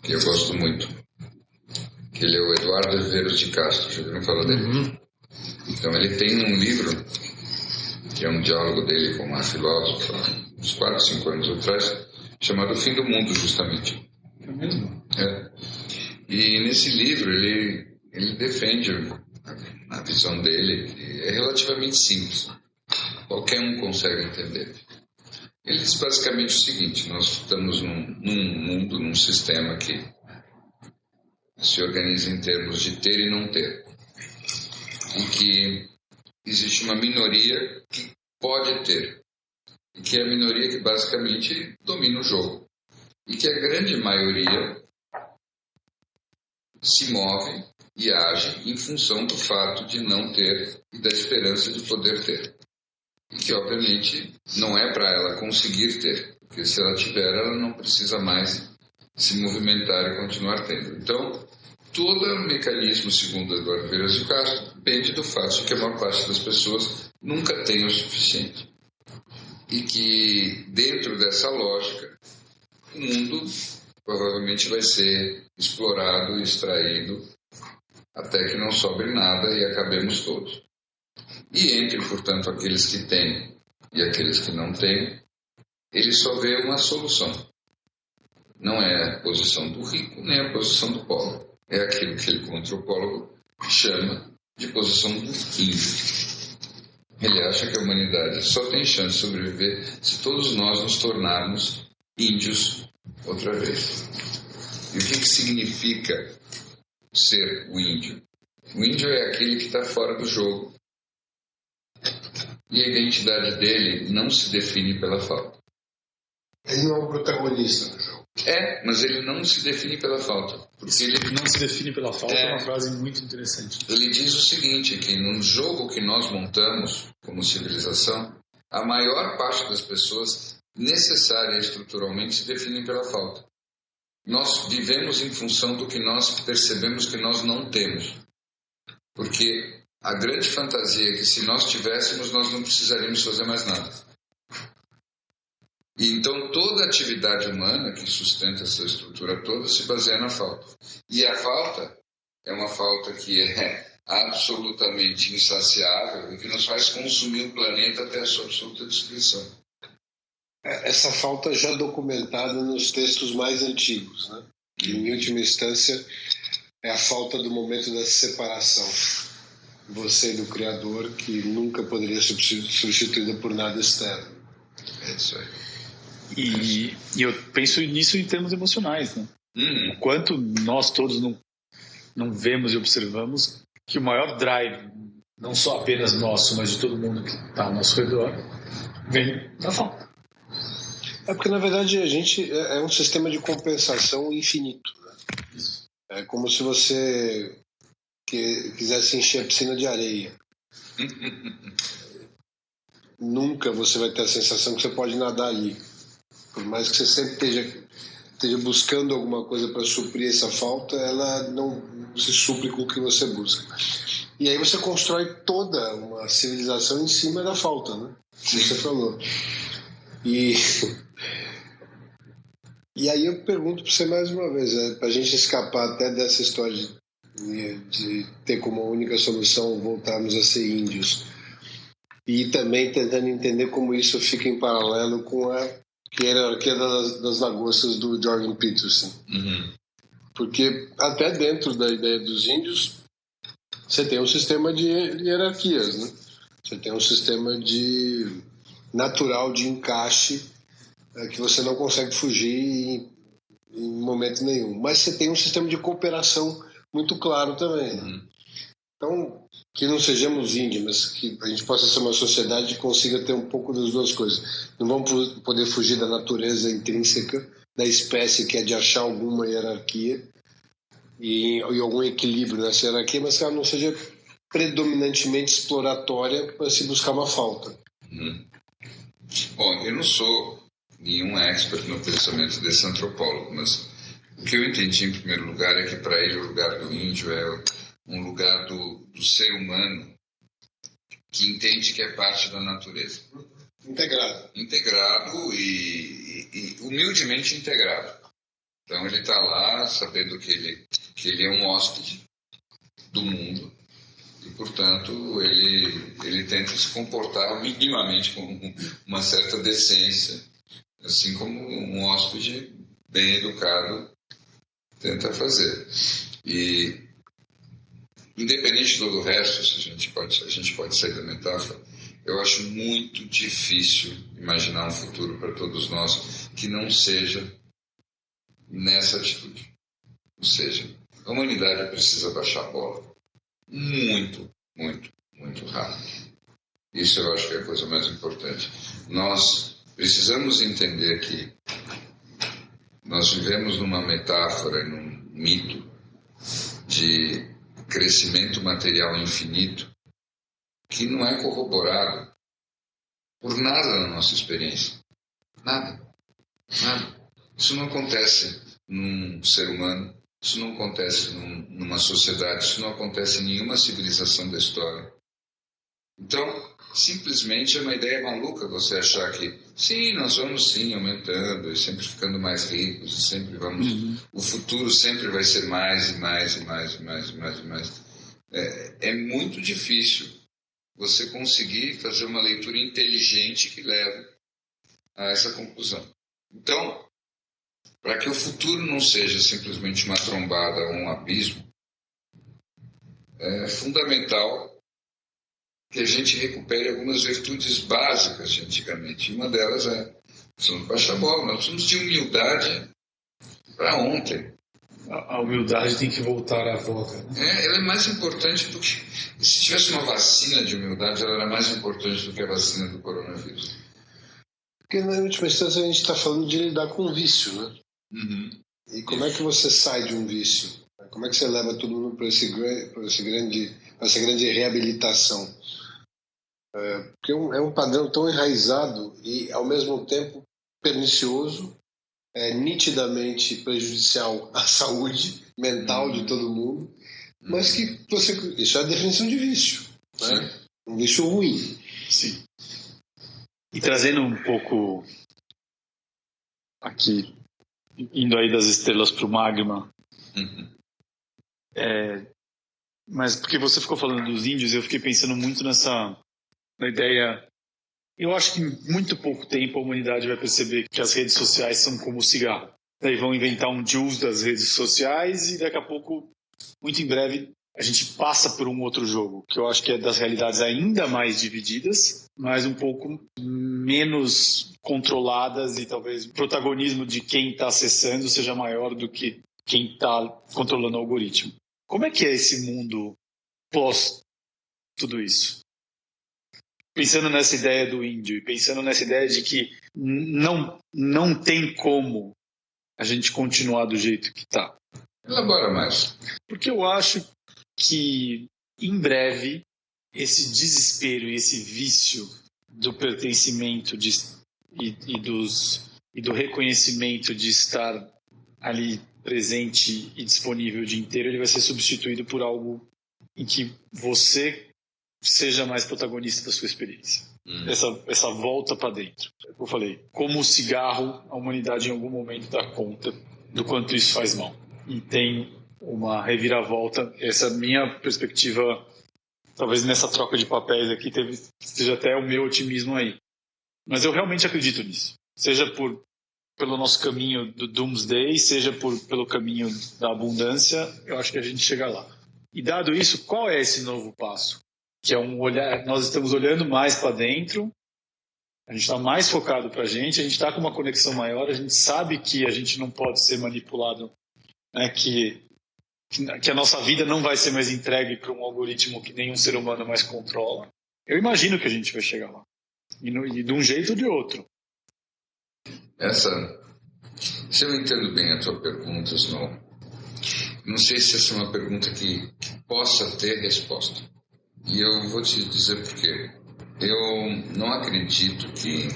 que eu gosto muito, que ele é o Eduardo Viveiros de Castro. Já ouviram falar dele? Uhum. Então ele tem um livro, que é um diálogo dele com uma filósofa, uns 4, 5 anos atrás, chamado O Fim do Mundo, justamente. É mesmo? É. E nesse livro ele defende a visão dele, que é relativamente simples. Qualquer um consegue entender. Ele diz basicamente o seguinte: nós estamos num mundo, num sistema que se organiza em termos de ter e não ter. Em que existe uma minoria que pode ter, e que é a minoria que basicamente domina o jogo. E que a grande maioria se move e age em função do fato de não ter e da esperança de poder ter. E que, obviamente, não é para ela conseguir ter, porque se ela tiver, ela não precisa mais se movimentar e continuar tendo. Então, todo o mecanismo, segundo Eduardo Vieira de Castro, depende do fato de que a maior parte das pessoas nunca tem o suficiente. E que, dentro dessa lógica, o mundo provavelmente vai ser explorado e extraído até que não sobre nada e acabemos todos. E entre, portanto, aqueles que têm e aqueles que não têm, ele só vê uma solução. Não é a posição do rico nem a posição do pobre. É aquilo que ele, como antropólogo, chama de posição do índio. Ele acha que a humanidade só tem chance de sobreviver se todos nós nos tornarmos índios outra vez. E o que significa ser o índio? O índio é aquele que está fora do jogo. E a identidade dele não se define pela falta. Ele não é o protagonista do jogo. É, mas ele não se define pela falta. Porque ele não se define pela falta é uma frase muito interessante. Ele diz o seguinte, que no jogo que nós montamos como civilização, a maior parte das pessoas necessária estruturalmente se definem pela falta. Nós vivemos em função do que nós percebemos que nós não temos. Porque a grande fantasia é que se nós tivéssemos, nós não precisaríamos fazer mais nada. E então toda a atividade humana que sustenta essa estrutura toda se baseia na falta. E a falta é uma falta que é absolutamente insaciável e que nos faz consumir o planeta até a sua absoluta destruição. Essa falta já documentada nos textos mais antigos, né? Que em última instância é a falta do momento da separação. Você do Criador, que nunca poderia ser substituída por nada externo. É isso aí. E eu penso nisso em termos emocionais, né? O quanto nós todos não vemos e observamos que o maior drive, não só apenas nosso, mas de todo mundo que está ao nosso redor, vem da falta. É porque, na verdade, a gente é um sistema de compensação infinito. Né? É como se você quisesse encher a piscina de areia. Nunca você vai ter a sensação que você pode nadar ali. Por mais que você sempre esteja buscando alguma coisa para suprir essa falta, ela não se supre com o que você busca. E aí você constrói toda uma civilização em cima da falta, né? Você falou. E aí eu pergunto para você mais uma vez, para a gente escapar até dessa história de ter como única solução voltarmos a ser índios, e também tentando entender como isso fica em paralelo com a hierarquia das lagostas do Jordan Peterson. Uhum. Porque até dentro da ideia dos índios, você tem um sistema de hierarquias, né? Você tem um sistema natural de encaixe que você não consegue fugir em momento nenhum. Mas você tem um sistema de cooperação muito claro também. Né? Então, que não sejamos índios, mas que a gente possa ser uma sociedade que consiga ter um pouco das duas coisas. Não vamos poder fugir da natureza intrínseca da espécie, que é de achar alguma hierarquia e algum equilíbrio nessa hierarquia, mas que ela não seja predominantemente exploratória para se buscar uma falta. Bom, eu não sou nenhum expert no pensamento desse antropólogo, mas o que eu entendi em primeiro lugar é que para ele o lugar do índio é um lugar do ser humano que entende que é parte da natureza. Integrado e humildemente integrado. Então ele está lá sabendo que ele é um hóspede do mundo e, portanto, ele tenta se comportar minimamente com uma certa decência, assim como um hóspede bem educado tenta fazer. E, independente de todo o resto, se a gente pode sair da metáfora, eu acho muito difícil imaginar um futuro para todos nós que não seja nessa atitude. Ou seja, a humanidade precisa baixar a bola. Muito, muito, muito rápido. Isso eu acho que é a coisa mais importante. Nós precisamos entender que nós vivemos numa metáfora, num mito de crescimento material infinito que não é corroborado por nada na nossa experiência. Nada. Nada. Isso não acontece num ser humano, isso não acontece numa sociedade, isso não acontece em nenhuma civilização da história. Então, simplesmente é uma ideia maluca você achar que, sim, nós vamos sim aumentando e sempre ficando mais ricos, e sempre vamos, o futuro sempre vai ser mais e mais e mais e mais e mais e mais. É muito difícil você conseguir fazer uma leitura inteligente que leve a essa conclusão. Então, para que o futuro não seja simplesmente uma trombada ou um abismo, é fundamental que a gente recupere algumas virtudes básicas de antigamente. Uma delas é, precisamos baixar a bola, nós precisamos de humildade para ontem. A humildade tem que voltar à voga. Né? Ela é mais importante do que... Se tivesse uma vacina de humildade, ela era mais importante do que a vacina do coronavírus. Porque, na última instância, a gente está falando de lidar com um vício, né? E como é que você sai de um vício? Como é que você leva todo mundo para essa grande reabilitação? Porque é um padrão tão enraizado e, ao mesmo tempo, pernicioso, nitidamente prejudicial à saúde mental de todo mundo, mas que isso é a definição de vício, né? Um vício ruim. Sim. E trazendo um pouco aqui, indo aí das estrelas para o magma, mas porque você ficou falando dos índios, eu fiquei pensando muito na ideia. Eu acho que em muito pouco tempo a humanidade vai perceber que as redes sociais são como o cigarro. Daí vão inventar um Juice das redes sociais e daqui a pouco, muito em breve, a gente passa por um outro jogo, que eu acho que é das realidades ainda mais divididas, mas um pouco menos controladas e talvez o protagonismo de quem está acessando seja maior do que quem está controlando o algoritmo. Como é que é esse mundo pós tudo isso? Pensando nessa ideia do índio e pensando nessa ideia de que não tem como a gente continuar do jeito que está. Elabora mais. Porque eu acho que, em breve, esse desespero e esse vício do pertencimento e do reconhecimento de estar ali presente e disponível o dia inteiro, ele vai ser substituído por algo em que você seja mais protagonista da sua experiência. Essa volta para dentro. Eu falei, como o cigarro, a humanidade em algum momento dá conta do quanto isso faz mal. E tem uma reviravolta. Essa minha perspectiva, talvez nessa troca de papéis aqui, seja até o meu otimismo aí. Mas eu realmente acredito nisso. Seja pelo nosso caminho do Doomsday, seja pelo caminho da abundância, eu acho que a gente chega lá. E dado isso, qual é esse novo passo? Que é um olhar, nós estamos olhando mais para dentro, a gente está mais focado para a gente está com uma conexão maior, a gente sabe que a gente não pode ser manipulado, né, que a nossa vida não vai ser mais entregue para um algoritmo que nenhum ser humano mais controla. Eu imagino que a gente vai chegar lá, e de um jeito ou de outro. Se eu entendo bem a tua pergunta, Snow, não sei se essa é uma pergunta que possa ter resposta. E eu vou te dizer por quê. Eu não acredito que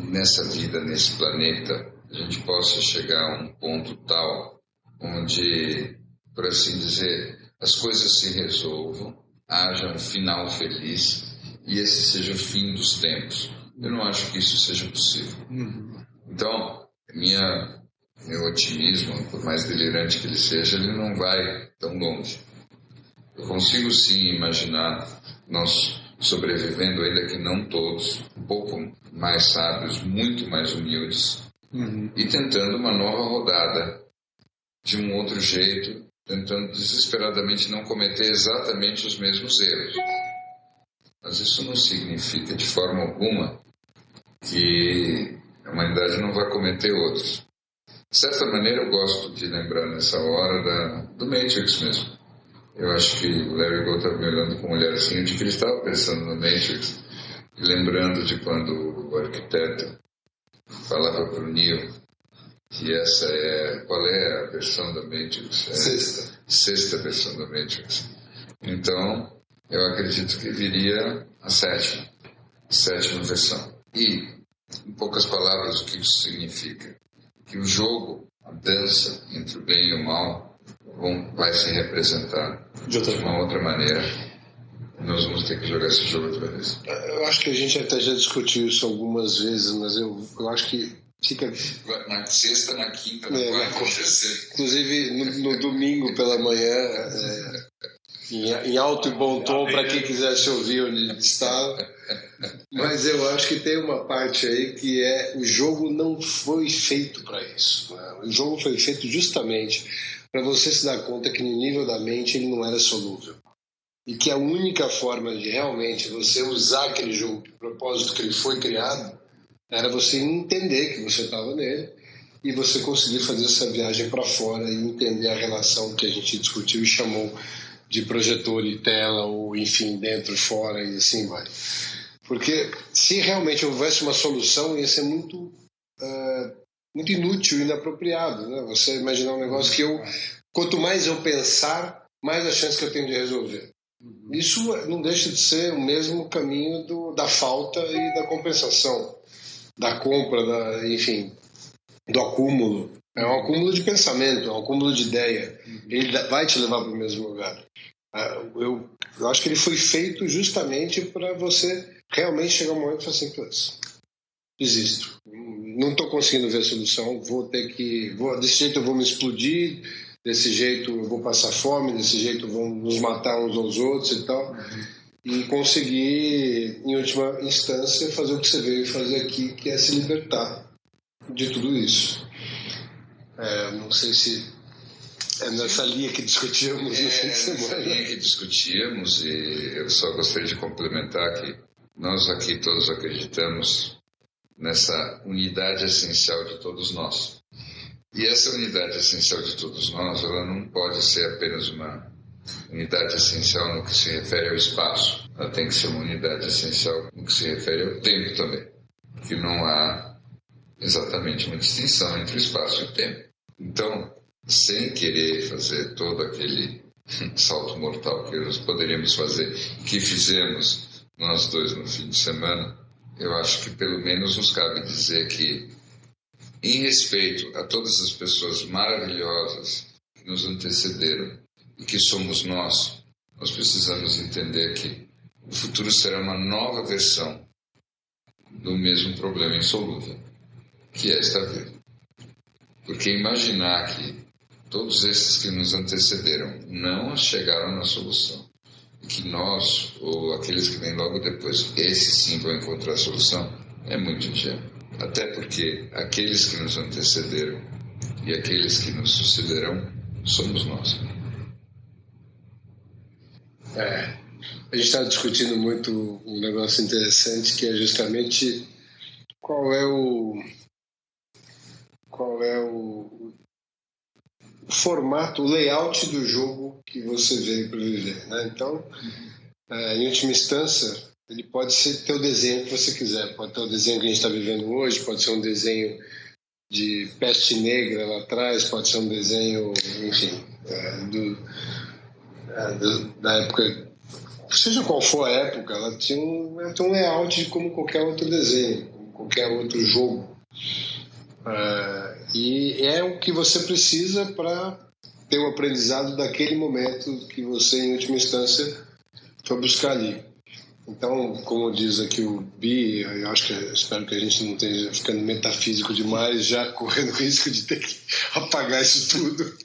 nessa vida, nesse planeta, a gente possa chegar a um ponto tal onde, por assim dizer, as coisas se resolvam, haja um final feliz e esse seja o fim dos tempos. Eu não acho que isso seja possível. Então, meu otimismo, por mais delirante que ele seja, ele não vai tão longe. Eu consigo sim imaginar nós sobrevivendo, ainda que não todos, um pouco mais sábios, muito mais humildes, e tentando uma nova rodada de um outro jeito, tentando desesperadamente não cometer exatamente os mesmos erros. Mas isso não significa de forma alguma que a humanidade não vai cometer outros. De certa maneira, eu gosto de lembrar nessa hora do Matrix mesmo. Eu acho que o Larry Gold estava me olhando com um olhar assim, de que ele estava pensando no Matrix, e lembrando de quando o arquiteto falava para o Neo que qual é a versão da Matrix? Sexta versão da Matrix. Então, eu acredito que viria a sétima versão. E, em poucas palavras, o que isso significa? Que o jogo, a dança entre o bem e o mal, vai se representar de uma outra maneira. Nós vamos ter que jogar esse jogo outra vez. Eu acho que a gente até já discutiu isso algumas vezes, mas eu acho que fica... Na sexta, na quinta, não vai acontecer. Inclusive, no domingo pela manhã, em alto e bom tom, para quem quisesse ouvir onde estava. Mas eu acho que tem uma parte aí que o jogo não foi feito para isso. Né? O jogo foi feito justamente para você se dar conta que no nível da mente ele não era solúvel. E que a única forma de realmente você usar aquele jogo, o propósito que ele foi criado, era você entender que você estava nele e você conseguir fazer essa viagem para fora e entender a relação que a gente discutiu e chamou de projetor e tela, ou enfim, dentro e fora, e assim vai. Porque se realmente houvesse uma solução, ia ser muito inútil e inapropriado, né? Você imaginar um negócio que quanto mais eu pensar, mais a chance que eu tenho de resolver. Isso não deixa de ser o mesmo caminho da falta e da compensação, da compra, enfim, do acúmulo. É um acúmulo de pensamento, é um acúmulo de ideia. Ele vai te levar para o mesmo lugar. Eu acho que ele foi feito justamente para você realmente chegar um momento e falar assim, desisto. Não estou conseguindo ver a solução, desse jeito eu vou me explodir, desse jeito eu vou passar fome, desse jeito vão nos matar uns aos outros e tal. E conseguir, em última instância, fazer o que você veio fazer aqui, que é se libertar de tudo isso. Não sei se é nessa linha que discutíamos no fim de semana. Nessa linha que discutíamos, e eu só gostaria de complementar que nós aqui todos acreditamos nessa unidade essencial de todos nós. E essa unidade essencial de todos nós, ela não pode ser apenas uma unidade essencial no que se refere ao espaço. Ela tem que ser uma unidade essencial no que se refere ao tempo também. Que não há exatamente uma distinção entre o espaço e o tempo. Então, sem querer fazer todo aquele salto mortal que nós poderíamos fazer, que fizemos nós dois no fim de semana, eu acho que pelo menos nos cabe dizer que, em respeito a todas as pessoas maravilhosas que nos antecederam e que somos nós precisamos entender que o futuro será uma nova versão do mesmo problema insolúvel, que é esta vida. Porque imaginar que todos esses que nos antecederam não chegaram na solução, e que nós, ou aqueles que vêm logo depois, esses sim vão encontrar a solução, é muito ingênuo. Até porque aqueles que nos antecederam e aqueles que nos sucederão somos nós. A gente está discutindo muito um negócio interessante, que é justamente qual é o formato, o layout do jogo que você veio para viver, né? Então, em última instância, ele pode ser teu desenho que você quiser. Pode ter o desenho que a gente está vivendo hoje, pode ser um desenho de peste negra lá atrás, pode ser um desenho, enfim, da época, seja qual for a época, ela tem um layout como qualquer outro desenho, como qualquer outro jogo. E é o que você precisa para ter o aprendizado daquele momento que você, em última instância, foi buscar ali. Então, como diz aqui o Bi, espero que a gente não esteja ficando metafísico demais, já correndo risco de ter que apagar isso tudo.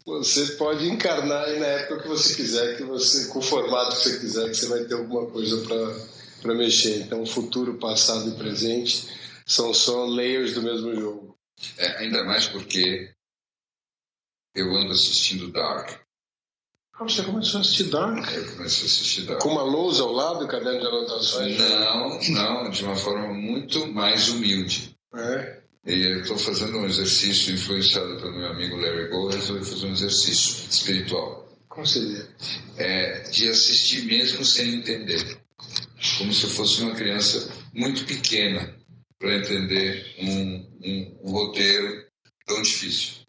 Você pode encarnar aí na época que você quiser, com o formato que você quiser, que você vai ter alguma coisa para mexer. Então, futuro, passado e presente são só layers do mesmo jogo. Ainda mais porque eu ando assistindo Dark. Você começou a assistir Dark? Eu comecei a assistir Dark. Com uma lousa ao lado, caderno de anotações? Não, de uma forma muito mais humilde. E eu estou fazendo um exercício influenciado pelo meu amigo Larry Gold, resolvi fazer um exercício espiritual. Como seria? De assistir mesmo sem entender. Como se eu fosse uma criança muito pequena para entender um roteiro tão difícil.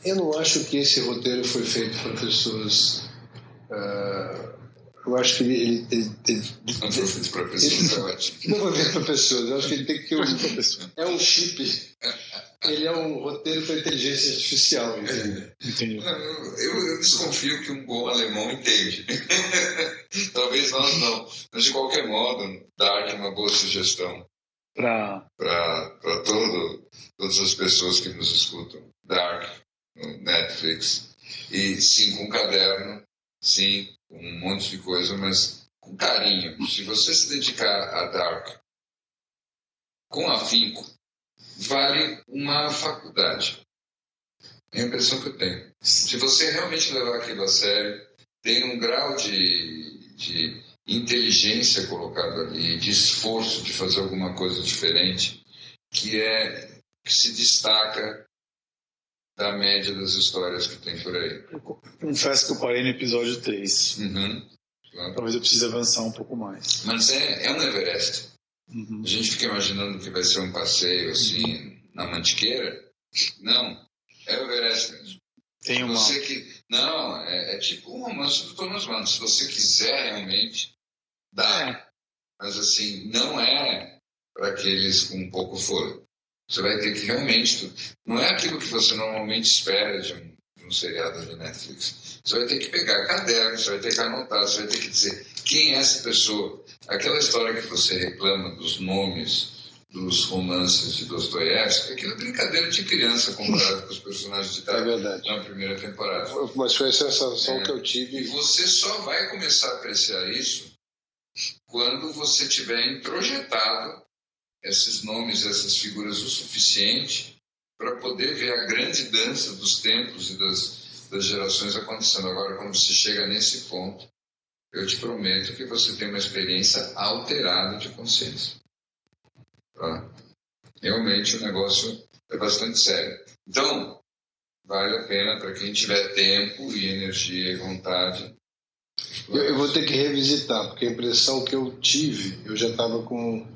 Eu não acho que esse roteiro foi feito para pessoas. Eu acho que ele não foi feito para pessoas, é ótimo. Não foi feito para pessoas. Eu acho que ele tem que ter é um chip. Ele é um roteiro para inteligência artificial, entendeu? Entendi. Eu desconfio que um bom alemão entende. Talvez nós não. Mas, de qualquer modo, Dark é uma boa sugestão para todas as pessoas que nos escutam. Dark, no Netflix. E sim, com caderno, sim, com um monte de coisa, mas com carinho. Se você se dedicar a Dark com afinco, vale uma faculdade. É a impressão que eu tenho. Se você realmente levar aquilo a sério, tem um grau de inteligência colocado ali, de esforço de fazer alguma coisa diferente, que se destaca da média das histórias que tem por aí. Eu confesso que eu parei no episódio 3. Claro. Talvez eu precise avançar um pouco mais. Mas é um Everest. A gente fica imaginando que vai ser um passeio assim, na Mantiqueira. Não, é o Everest mesmo. Tem uma... Não, é tipo um romance do Thomas Mann. Se você quiser realmente, dá. Mas assim, não é para aqueles com um pouco fôlego. Você vai ter que realmente... Não é aquilo que você normalmente espera de um seriado de Netflix. Você vai ter que pegar caderno, você vai ter que anotar, você vai ter que dizer quem é essa pessoa. Aquela história que você reclama dos nomes dos romances de Dostoiévski, aquilo é brincadeira de criança comparado com os personagens de Dark na primeira temporada. Mas foi a sensação que eu tive. E você só vai começar a apreciar isso quando você tiver introjetado esses nomes, essas figuras o suficiente para poder ver a grande dança dos tempos e das gerações acontecendo. Agora, quando você chega nesse ponto, eu te prometo que você tem uma experiência alterada de consciência. Tá? Realmente o negócio é bastante sério. Então, vale a pena para quem tiver tempo e energia e vontade. Eu vou ter que revisitar, porque a impressão que eu tive, eu já estava com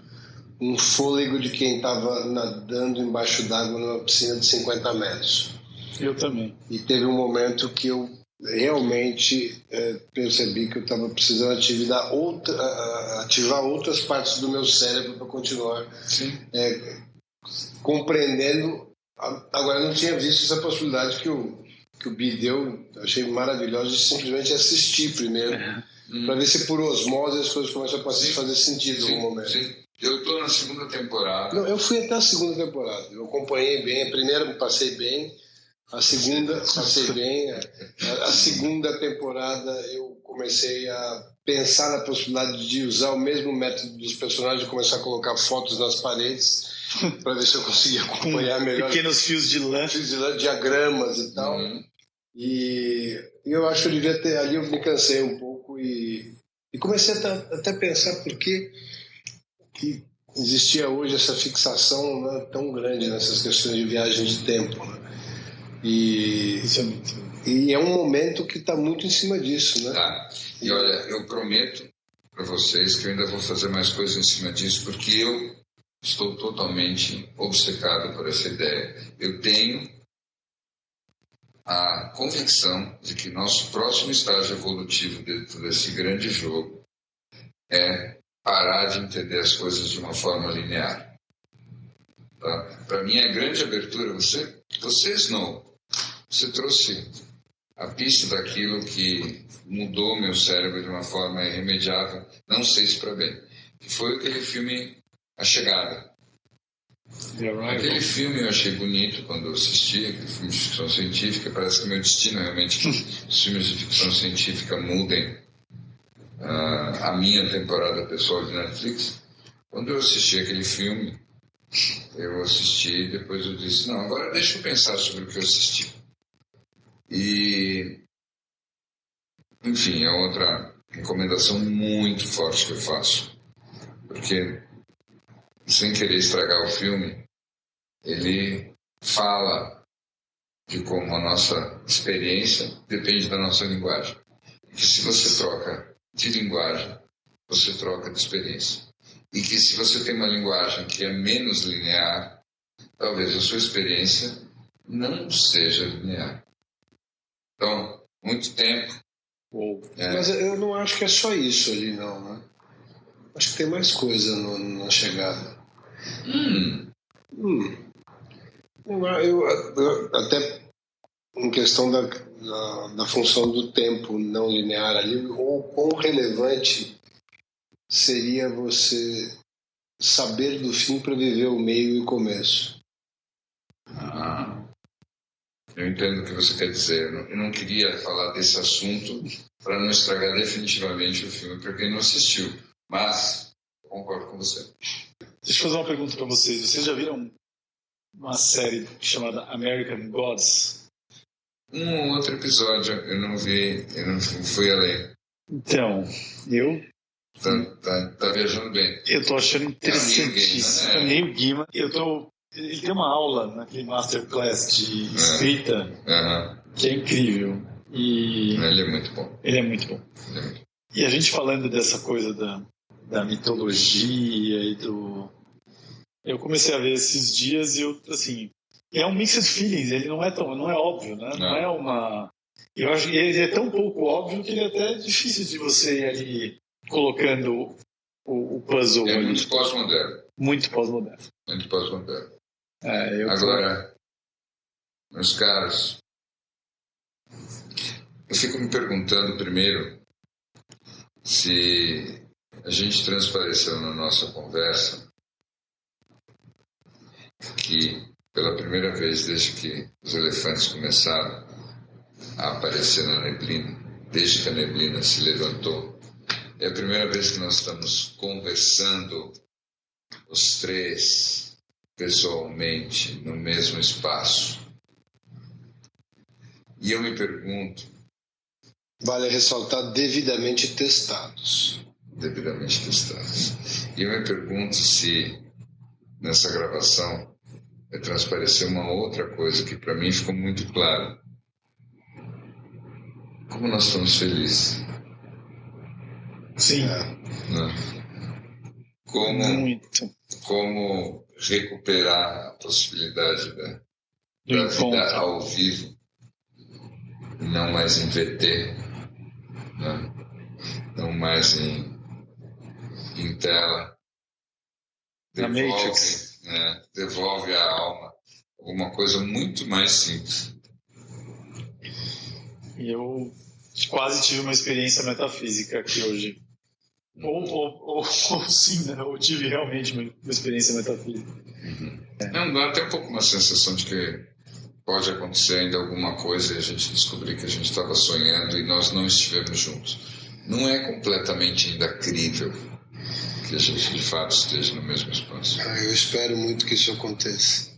um fôlego de quem estava nadando embaixo d'água numa piscina de 50 metros. Eu também. E teve um momento que eu realmente percebi que eu estava precisando ativar outras partes do meu cérebro para continuar compreendendo. Agora, eu não tinha visto essa possibilidade que o Bi deu, eu achei maravilhoso, de simplesmente assistir primeiro para ver se por osmose as coisas começam a fazer sentido no momento. Sim. Eu estou na segunda temporada. Não, eu fui até a segunda temporada. Eu acompanhei bem. A primeira passei bem. A segunda passei bem. A segunda temporada eu comecei a pensar na possibilidade de usar o mesmo método dos personagens e começar a colocar fotos nas paredes para ver se eu conseguia acompanhar melhor. Pequenos fios de lã, diagramas e tal. E eu acho que eu devia ter... Ali eu me cansei um pouco e comecei até a pensar por que existia hoje essa fixação, né, tão grande nessas questões de viagem de tempo. Né? E é um momento que está muito em cima disso. Né? Tá. E olha, eu prometo para vocês que eu ainda vou fazer mais coisas em cima disso, porque eu estou totalmente obcecado por essa ideia. Eu tenho a convicção de que nosso próximo estágio evolutivo dentro desse grande jogo é parar de entender as coisas de uma forma linear. Tá? Para mim, a grande abertura, vocês não. Você trouxe a pista daquilo que mudou meu cérebro de uma forma irremediável, não sei se para bem. Que foi aquele filme A Chegada. Aquele filme eu achei bonito quando eu assisti, aquele filme de ficção científica. Parece que meu destino é realmente que os filmes de ficção científica mudem a minha temporada pessoal de Netflix. Quando eu assisti aquele filme, eu assisti e depois eu disse, não, agora deixa eu pensar sobre o que eu assisti. E, enfim, é outra recomendação muito forte que eu faço. Porque, sem querer estragar o filme, ele fala de como a nossa experiência depende da nossa linguagem. E que se você troca de linguagem, você troca de experiência. E que se você tem uma linguagem que é menos linear, talvez a sua experiência não seja linear. Então, muito tempo. Mas eu não acho que é só isso ali, não, né? Acho que tem mais coisa na chegada. Eu até em questão da função do tempo não linear ali, ou quão relevante seria você saber do fim para viver o meio e o começo. Eu entendo o que você quer dizer. Eu não queria falar desse assunto para não estragar definitivamente o filme para quem não assistiu. Mas eu concordo com você. Deixa eu fazer uma pergunta para vocês. Vocês já viram uma série chamada American Gods? Um outro episódio eu não vi, eu não fui além. Então, eu... Tá viajando bem. Eu tô achando interessantíssimo. É meio Guima. Ele tem uma aula naquele Masterclass de escrita que é incrível. E ele é muito bom. Ele é muito bom. E a gente falando dessa coisa da mitologia e do... Eu comecei a ver esses dias e eu, assim... É um mix of feelings, ele não é óbvio, né? Não é uma... Eu acho que ele é tão pouco óbvio que ele é até difícil de você ir ali colocando o puzzle. É ali. muito pós-moderno. Muito pós-moderno. Muito pós-moderno. Agora, meus caros, eu fico me perguntando primeiro se a gente transpareceu na nossa conversa que pela primeira vez desde que os elefantes começaram a aparecer na neblina, desde que a neblina se levantou, é a primeira vez que nós estamos conversando os três pessoalmente no mesmo espaço. E eu me pergunto... Vale ressaltar devidamente testados. Devidamente testados. E eu me pergunto se nessa gravação vai transparecer uma outra coisa que para mim ficou muito claro. Como nós estamos felizes. Sim. Como recuperar a possibilidade da vida ao vivo, não mais em VT, não mais em tela. Devolve a alma, alguma coisa muito mais simples. Eu quase tive uma experiência metafísica aqui hoje. Ou sim, né? Ou tive realmente uma experiência metafísica. Não, dá até um pouco uma sensação de que pode acontecer ainda alguma coisa e a gente descobrir que a gente estava sonhando e nós não estivemos juntos. Não é completamente ainda crível que a gente de fato esteja no mesmo espaço. Eu espero muito que isso aconteça.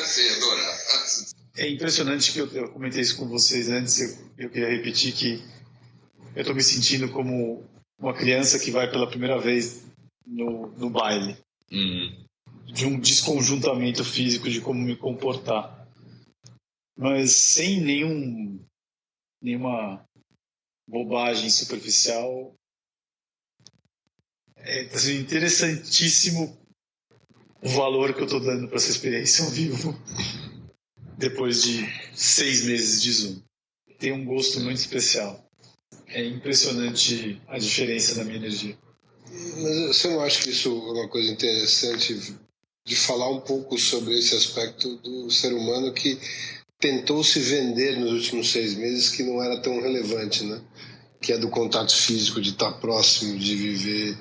Sem adorar. É impressionante que eu comentei isso com vocês antes, eu queria repetir que eu estou me sentindo como uma criança que vai pela primeira vez no baile. De um desconjuntamento físico de como me comportar. Mas sem nenhuma bobagem superficial. É interessantíssimo o valor que eu estou dando para essa experiência ao vivo depois de 6 meses de Zoom. Tem um gosto muito especial. É impressionante a diferença na minha energia. Mas você não acha que isso é uma coisa interessante de falar um pouco sobre esse aspecto do ser humano que tentou se vender nos últimos 6 meses que não era tão relevante, né? Que é do contato físico, de estar próximo, de viver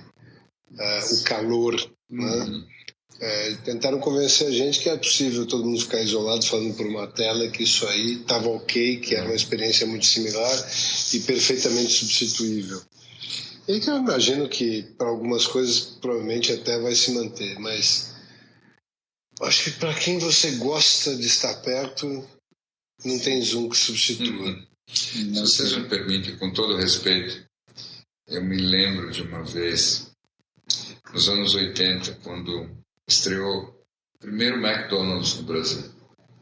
o calor, né? Tentaram convencer a gente que é possível todo mundo ficar isolado falando por uma tela, que isso aí estava ok, que era uma experiência muito similar e perfeitamente substituível. E que eu imagino que para algumas coisas provavelmente até vai se manter, mas acho que para quem você gosta de estar perto, não tem Zoom que substitua. Se vocês me permitem, com todo respeito, eu me lembro de uma vez, nos anos 80, quando estreou o primeiro McDonald's no Brasil.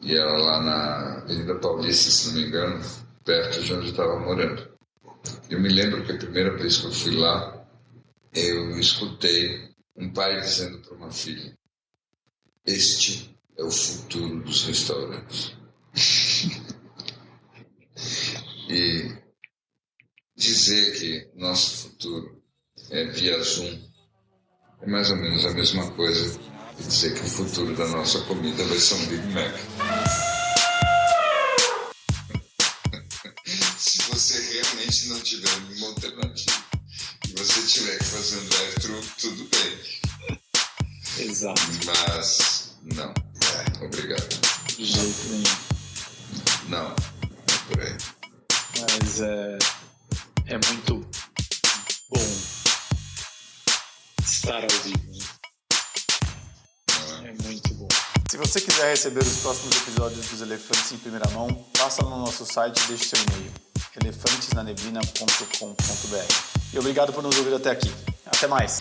E era lá na Avenida Paulista, se não me engano, perto de onde eu estava morando. Eu me lembro que a primeira vez que eu fui lá, eu escutei um pai dizendo para uma filha: "Este é o futuro dos restaurantes." E dizer que nosso futuro é via Zoom é mais ou menos a mesma coisa que dizer que o futuro da nossa comida vai ser um Big Mac. Se você realmente não tiver nenhuma alternativa e você tiver que fazer um drive-thru, tudo bem. Exato. Mas não. Obrigado. De jeito nenhum. Não. É por aí. Mas é muito bom estar ao vivo. É muito bom. Se você quiser receber os próximos episódios dos Elefantes em primeira mão, passa no nosso site e deixe seu e-mail: elefantesnaneblina.com.br. E obrigado por nos ouvir até aqui. Até mais!